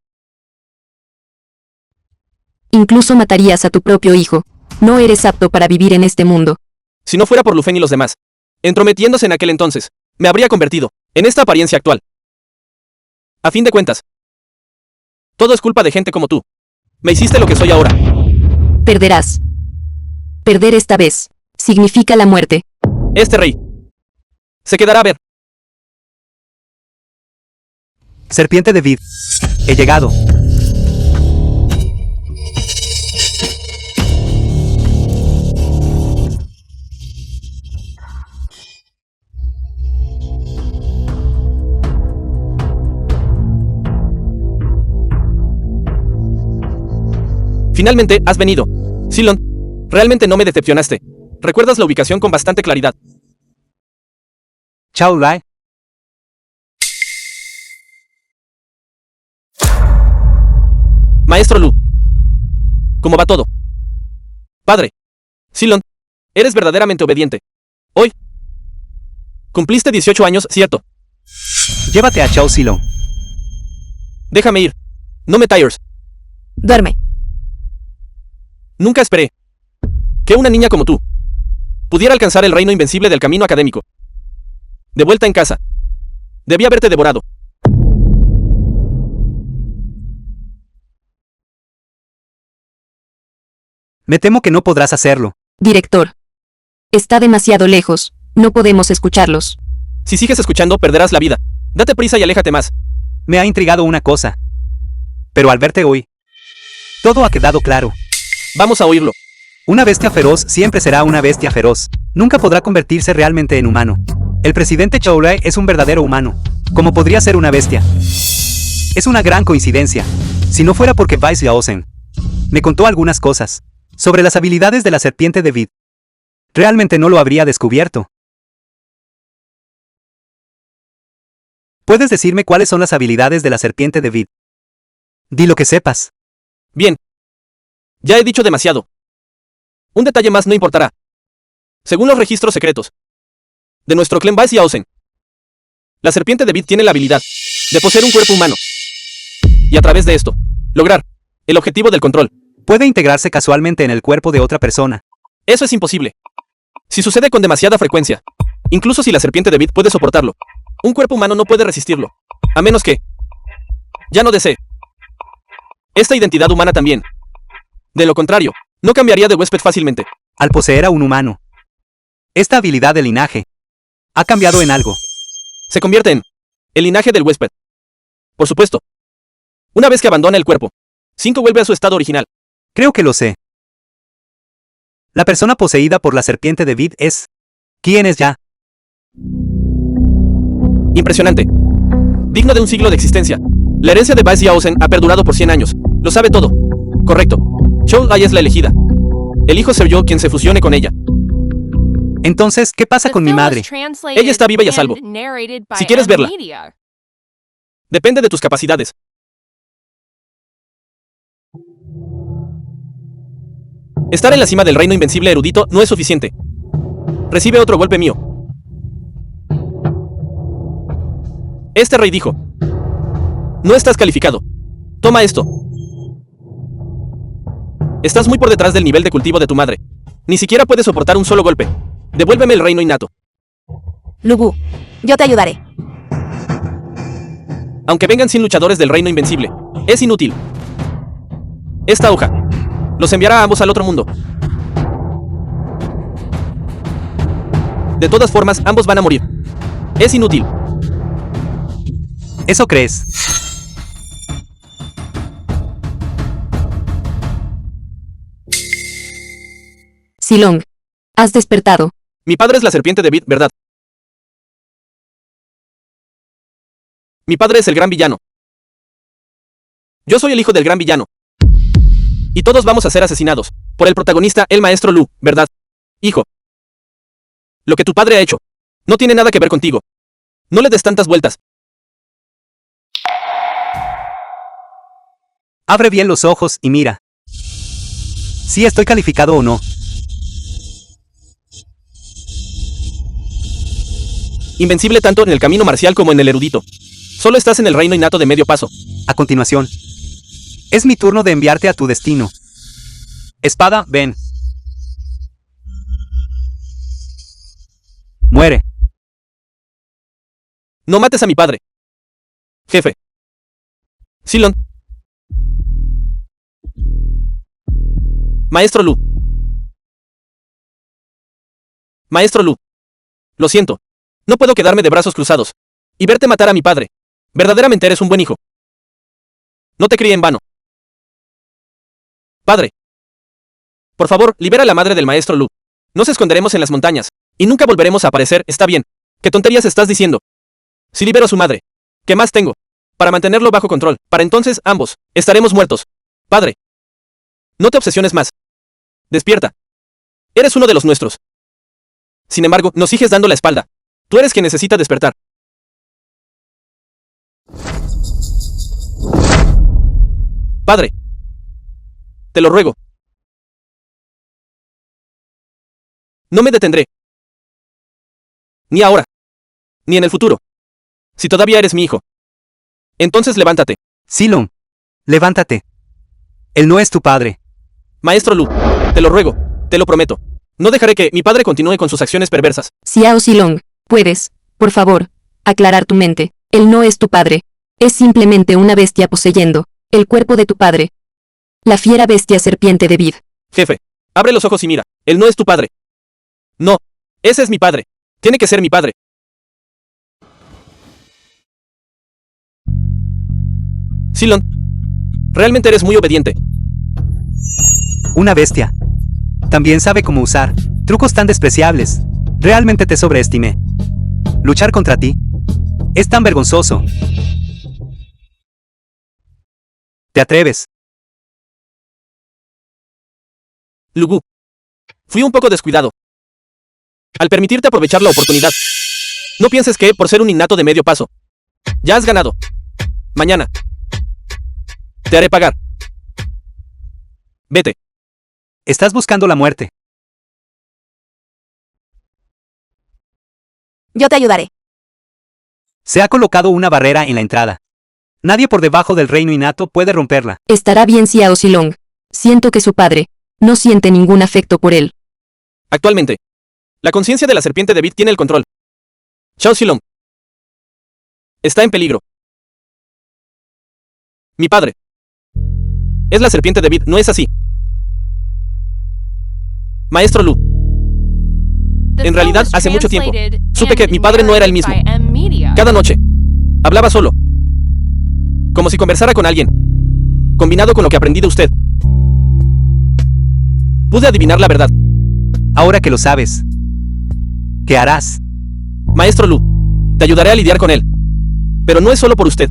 Incluso matarías a tu propio hijo. No eres apto para vivir en este mundo. Si no fuera por Lufen y los demás, entrometiéndose en aquel entonces, me habría convertido en esta apariencia actual. A fin de cuentas, todo es culpa de gente como tú. Me hiciste lo que soy ahora. Perderás. Perder esta vez significa la muerte. Este rey se quedará a ver. Serpiente de Vid. He llegado. Finalmente, has venido. Silon, realmente no me decepcionaste. Recuerdas la ubicación con bastante claridad. Chao Lai. Maestro Lu. ¿Cómo va todo? Padre. Silon, eres verdaderamente obediente. Hoy Cumpliste 18 años, ¿cierto? Llévate a Chao Silong. Déjame ir. No me tires. Duerme. Nunca esperé que una niña como tú pudiera alcanzar el reino invencible del camino académico. De vuelta en casa. Debí haberte devorado. Me temo que no podrás hacerlo. Director. Está demasiado lejos. No podemos escucharlos. Si sigues escuchando, perderás la vida. Date prisa y aléjate más. Me ha intrigado una cosa. Pero al verte hoy, todo ha quedado claro. Vamos a oírlo. Una bestia feroz siempre será una bestia feroz. Nunca podrá convertirse realmente en humano. El presidente Choulai es un verdadero humano. Como podría ser una bestia. Es una gran coincidencia. Si no fuera porque Vice Yaosen me contó algunas cosas sobre las habilidades de la serpiente de Vid, realmente no lo habría descubierto. ¿Puedes decirme cuáles son las habilidades de la serpiente de Vid? Di lo que sepas. Bien. Ya he dicho demasiado. Un detalle más no importará. Según los registros secretos de nuestro clan Vice Yaosen, la serpiente de Vid tiene la habilidad de poseer un cuerpo humano. Y a través de esto, lograr el objetivo del control. Puede integrarse casualmente en el cuerpo de otra persona. Eso es imposible. Si sucede con demasiada frecuencia, incluso si la serpiente de Vid puede soportarlo, un cuerpo humano no puede resistirlo. A menos que ya no desee esta identidad humana también. De lo contrario, no cambiaría de huésped fácilmente. Al poseer a un humano, esta habilidad de linaje ha cambiado en algo. Se convierte en el linaje del huésped. Por supuesto. Una vez que abandona el cuerpo, 5 vuelve a su estado original. Creo que lo sé. La persona poseída por la serpiente de Vid es... ¿Quién es ya? Impresionante. Digno de un siglo de existencia. La herencia de Vice Yaosen ha perdurado por 100 años. Lo sabe todo. Correcto. Choulai es la elegida. Elijo ser yo quien se fusione con ella. Entonces, ¿qué pasa con mi madre? Ella está viva y a salvo. Si quieres verla. Depende de tus capacidades. Estar en la cima del reino invencible erudito no es suficiente. Recibe otro golpe mío. Este rey dijo: no estás calificado. Toma esto. Estás muy por detrás del nivel de cultivo de tu madre. Ni siquiera puedes soportar un solo golpe. Devuélveme el reino innato. Lubu, yo te ayudaré. Aunque vengan 100 luchadores del reino invencible, es inútil. Esta hoja los enviará a ambos al otro mundo. De todas formas, ambos van a morir. Es inútil. ¿Eso crees? Silong. Has despertado. Mi padre es la serpiente de Vid, ¿verdad? Mi padre es el gran villano. Yo soy el hijo del gran villano. Y todos vamos a ser asesinados por el protagonista, el maestro Lu, ¿verdad? Hijo. Lo que tu padre ha hecho no tiene nada que ver contigo. No le des tantas vueltas. Abre bien los ojos y mira. Si estoy calificado o no. Invencible tanto en el camino marcial como en el erudito. Solo estás en el reino innato de medio paso. A continuación, es mi turno de enviarte a tu destino. Espada, ven. Muere. No mates a mi padre. Jefe. Silon. Maestro Lu. Maestro Lu. Lo siento. No puedo quedarme de brazos cruzados y verte matar a mi padre. Verdaderamente eres un buen hijo. No te crié en vano. Padre. Por favor, libera a la madre del maestro Lu. Nos esconderemos en las montañas y nunca volveremos a aparecer, ¿está bien? ¿Qué tonterías estás diciendo? Si libero a su madre, ¿qué más tengo? Para mantenerlo bajo control. Para entonces, ambos estaremos muertos. Padre. No te obsesiones más. Despierta. Eres uno de los nuestros. Sin embargo, nos sigues dando la espalda. Tú eres quien necesita despertar. Padre. Te lo ruego. No me detendré. Ni ahora. Ni en el futuro. Si todavía eres mi hijo. Entonces levántate. Silon, levántate. Él no es tu padre. Maestro Lu, te lo ruego, te lo prometo. No dejaré que mi padre continúe con sus acciones perversas. Xiao Silong, puedes, por favor, aclarar tu mente. Él no es tu padre. Es simplemente una bestia poseyendo el cuerpo de tu padre. La fiera bestia serpiente de Vid. Jefe, abre los ojos y mira. Él no es tu padre. No, ese es mi padre. Tiene que ser mi padre. Silon, realmente eres muy obediente. Una bestia. También sabe cómo usar trucos tan despreciables. Realmente te sobreestimé. Luchar contra ti es tan vergonzoso. ¿Te atreves? Lugu, fui un poco descuidado al permitirte aprovechar la oportunidad. No pienses que, por ser un innato de medio paso, ya has ganado. Mañana te haré pagar. Vete. Estás buscando la muerte. Yo te ayudaré. Se ha colocado una barrera en la entrada. Nadie por debajo del reino innato puede romperla. Estará bien Xiao Silong. Siento que su padre no siente ningún afecto por él. Actualmente, la conciencia de la serpiente de Vid tiene el control. Xiao Silong está en peligro. Mi padre es la serpiente de Vid, ¿no es así? Maestro Lu, The En realidad, film was hace mucho tiempo, translated supe que and mi padre no era el narrated mismo. by M Media. Cada noche, hablaba solo. Como si conversara con alguien. Combinado con lo que aprendí de usted, pude adivinar la verdad. Ahora que lo sabes, ¿qué harás? Maestro Lu, te ayudaré a lidiar con él. Pero no es solo por usted.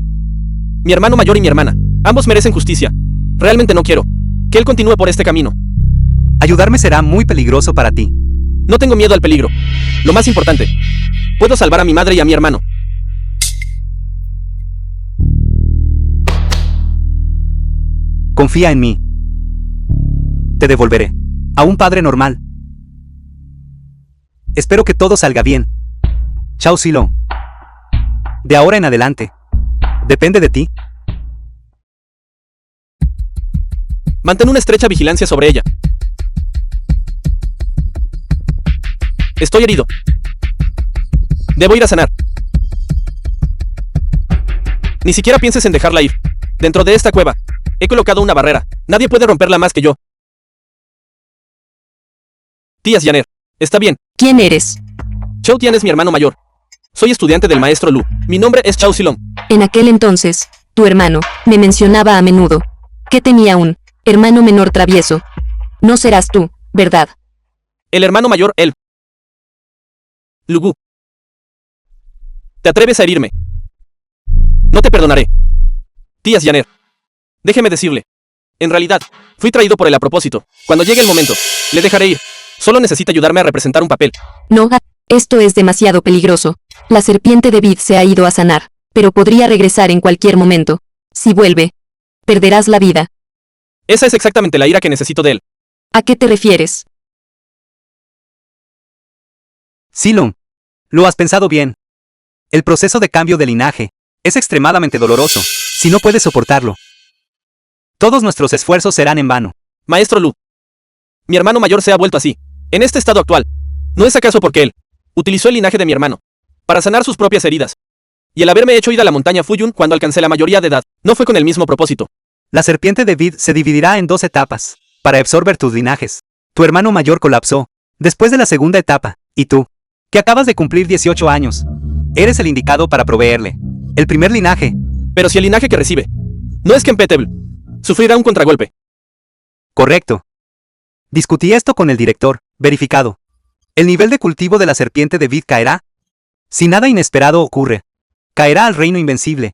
Mi hermano mayor y mi hermana, ambos merecen justicia. Realmente no quiero que él continúe por este camino. Ayudarme será muy peligroso para ti. No tengo miedo al peligro. Lo más importante, puedo salvar a mi madre y a mi hermano. Confía en mí. Te devolveré a un padre normal. Espero que todo salga bien. Chao Silong. De ahora en adelante, depende de ti. Mantén una estrecha vigilancia sobre ella. Estoy herido. Debo ir a sanar. Ni siquiera pienses en dejarla ir. Dentro de esta cueva, he colocado una barrera. Nadie puede romperla más que yo. Tías Yaner, está bien. ¿Quién eres? Chao Tian es mi hermano mayor. Soy estudiante del maestro Lu. Mi nombre es Chao Silong. En aquel entonces, tu hermano me mencionaba a menudo que tenía un hermano menor travieso. No serás tú, ¿verdad? El hermano mayor, él. Lugu. ¿Te atreves a herirme? No te perdonaré. Tías Yaner. Déjeme decirle. En realidad, fui traído por él a propósito. Cuando llegue el momento, le dejaré ir. Solo necesita ayudarme a representar un papel. No, esto es demasiado peligroso. La serpiente de Vid se ha ido a sanar, pero podría regresar en cualquier momento. Si vuelve, perderás la vida. Esa es exactamente la ira que necesito de él. ¿A qué te refieres? Silong, lo has pensado bien. El proceso de cambio de linaje es extremadamente doloroso, si no puedes soportarlo. Todos nuestros esfuerzos serán en vano. Maestro Lu. Mi hermano mayor se ha vuelto así. En este estado actual. ¿No es acaso porque él utilizó el linaje de mi hermano para sanar sus propias heridas? Y el haberme hecho ir a la montaña Fuyun cuando alcancé la mayoría de edad, no fue con el mismo propósito. La serpiente de Vid se dividirá en 2 etapas, para absorber tus linajes. Tu hermano mayor colapsó, después de la segunda etapa, y tú, que acabas de cumplir 18 años, eres el indicado para proveerle el primer linaje. Pero si el linaje que recibe no es Kenpetebl, sufrirá un contragolpe. Correcto. Discutí esto con el director, verificado. El nivel de cultivo de la serpiente de Vid caerá. Si nada inesperado ocurre, caerá al reino invencible.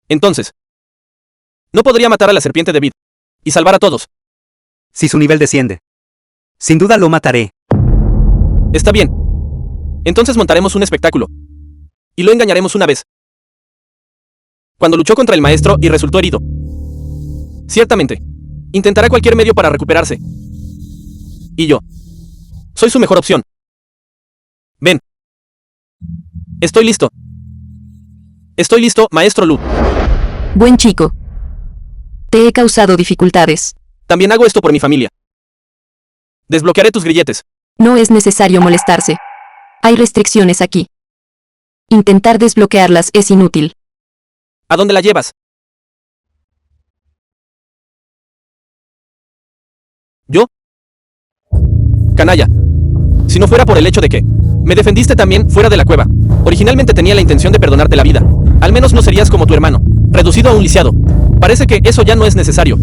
Entonces, no podría matar a la serpiente de Vid y salvar a todos. Si su nivel desciende, sin duda lo mataré. Está bien. Entonces montaremos un espectáculo. Y lo engañaremos una vez. Cuando luchó contra el maestro y resultó herido. Ciertamente, intentará cualquier medio para recuperarse. Y yo soy su mejor opción. Ven. Estoy listo. Estoy listo, maestro Lu. Buen chico. Te he causado dificultades. También hago esto por mi familia. Desbloquearé tus grilletes. No es necesario molestarse. Hay restricciones aquí. Intentar desbloquearlas es inútil. ¿A dónde la llevas? ¿Yo? Canalla. Si no fuera por el hecho de que me defendiste también fuera de la cueva. Originalmente tenía la intención de perdonarte la vida. Al menos no serías como tu hermano, reducido a un lisiado. Parece que eso ya no es necesario.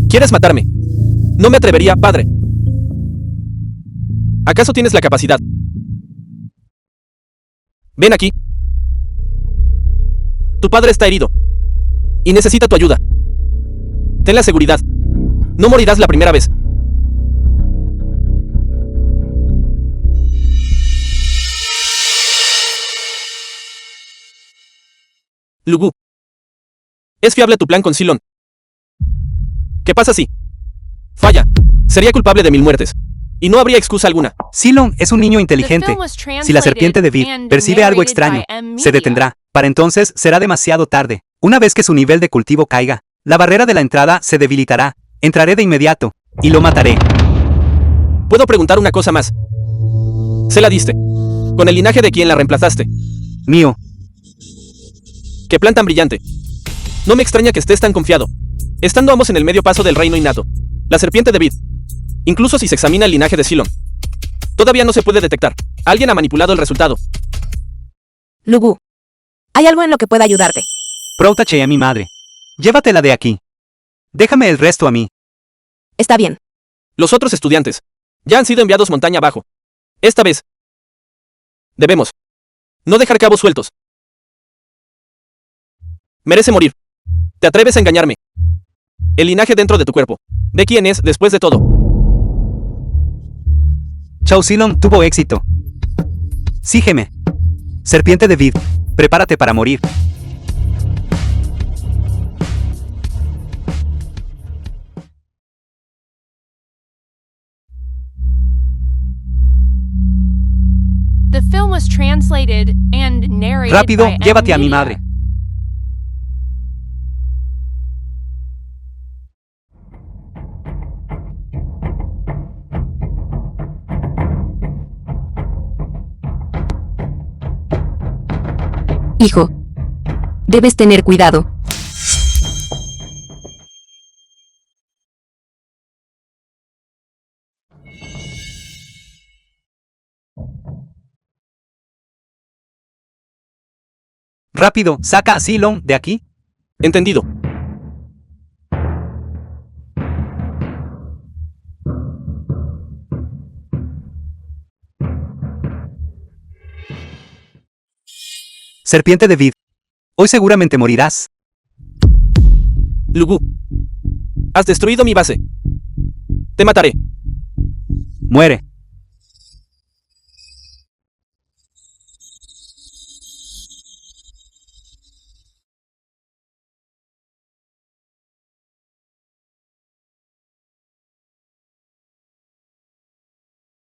¿Quieres matarme? No me atrevería, padre. ¿Acaso tienes la capacidad? Ven aquí. Tu padre está herido. Y necesita tu ayuda. Ten la seguridad. No morirás la primera vez. Lugu. ¿Es fiable tu plan con Silon? ¿Qué pasa si falla? Sería culpable de 1000 muertes. Y no habría excusa alguna. Silon es un niño inteligente. Si la serpiente de Vid percibe algo extraño, se detendrá. Para entonces será demasiado tarde. Una vez que su nivel de cultivo caiga, la barrera de la entrada se debilitará. Entraré de inmediato y lo mataré. ¿Puedo preguntar una cosa más? Se la diste. Con el linaje de quien la reemplazaste. Mío. ¡Qué plan tan brillante! No me extraña que estés tan confiado. Estando ambos en el medio paso del reino innato. La serpiente de Vid. Incluso si se examina el linaje de Silon. Todavía no se puede detectar. Alguien ha manipulado el resultado. Lugu. Hay algo en lo que pueda ayudarte. Protache a mi madre. Llévatela de aquí. Déjame el resto a mí. Está bien. Los otros estudiantes ya han sido enviados montaña abajo. Esta vez debemos no dejar cabos sueltos. Merece morir. ¿Te atreves a engañarme? El linaje dentro de tu cuerpo. Ve quién es después de todo. Chao Silon tuvo éxito. Sígueme. Serpiente de Vid, prepárate para morir. The film was translated and narrated Rápido, by llévate a mi Media. madre. Hijo. Debes tener cuidado. Rápido, saca a Silon de aquí. Entendido. Serpiente de Vid. Hoy seguramente morirás. Lugu. Has destruido mi base. Te mataré. Muere.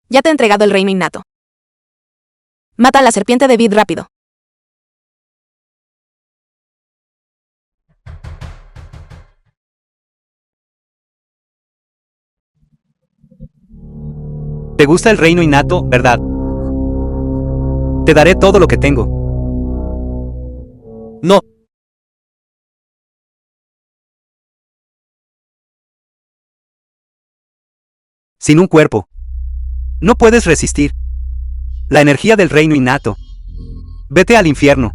Ya te he entregado el reino innato. Mata a la serpiente de Vid rápido. ¿Te gusta el reino innato, verdad? Te daré todo lo que tengo. No. Sin un cuerpo. No puedes resistir. La energía del reino innato. Vete al infierno.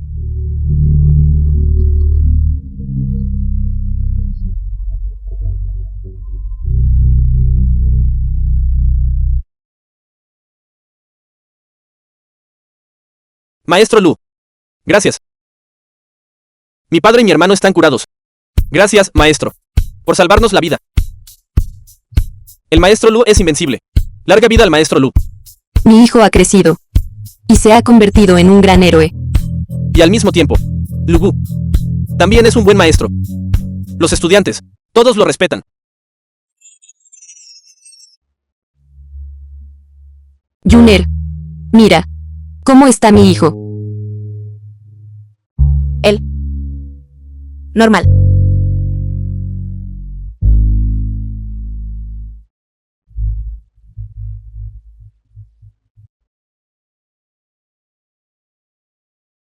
Maestro Lu. Gracias. Mi padre y mi hermano están curados. Gracias, maestro, por salvarnos la vida. El maestro Lu es invencible. Larga vida al maestro Lu. Mi hijo ha crecido. Y se ha convertido en un gran héroe. Y al mismo tiempo, Lugu también es un buen maestro. Los estudiantes, todos lo respetan. Juner. Mira. ¿Cómo está mi hijo? Él. Normal.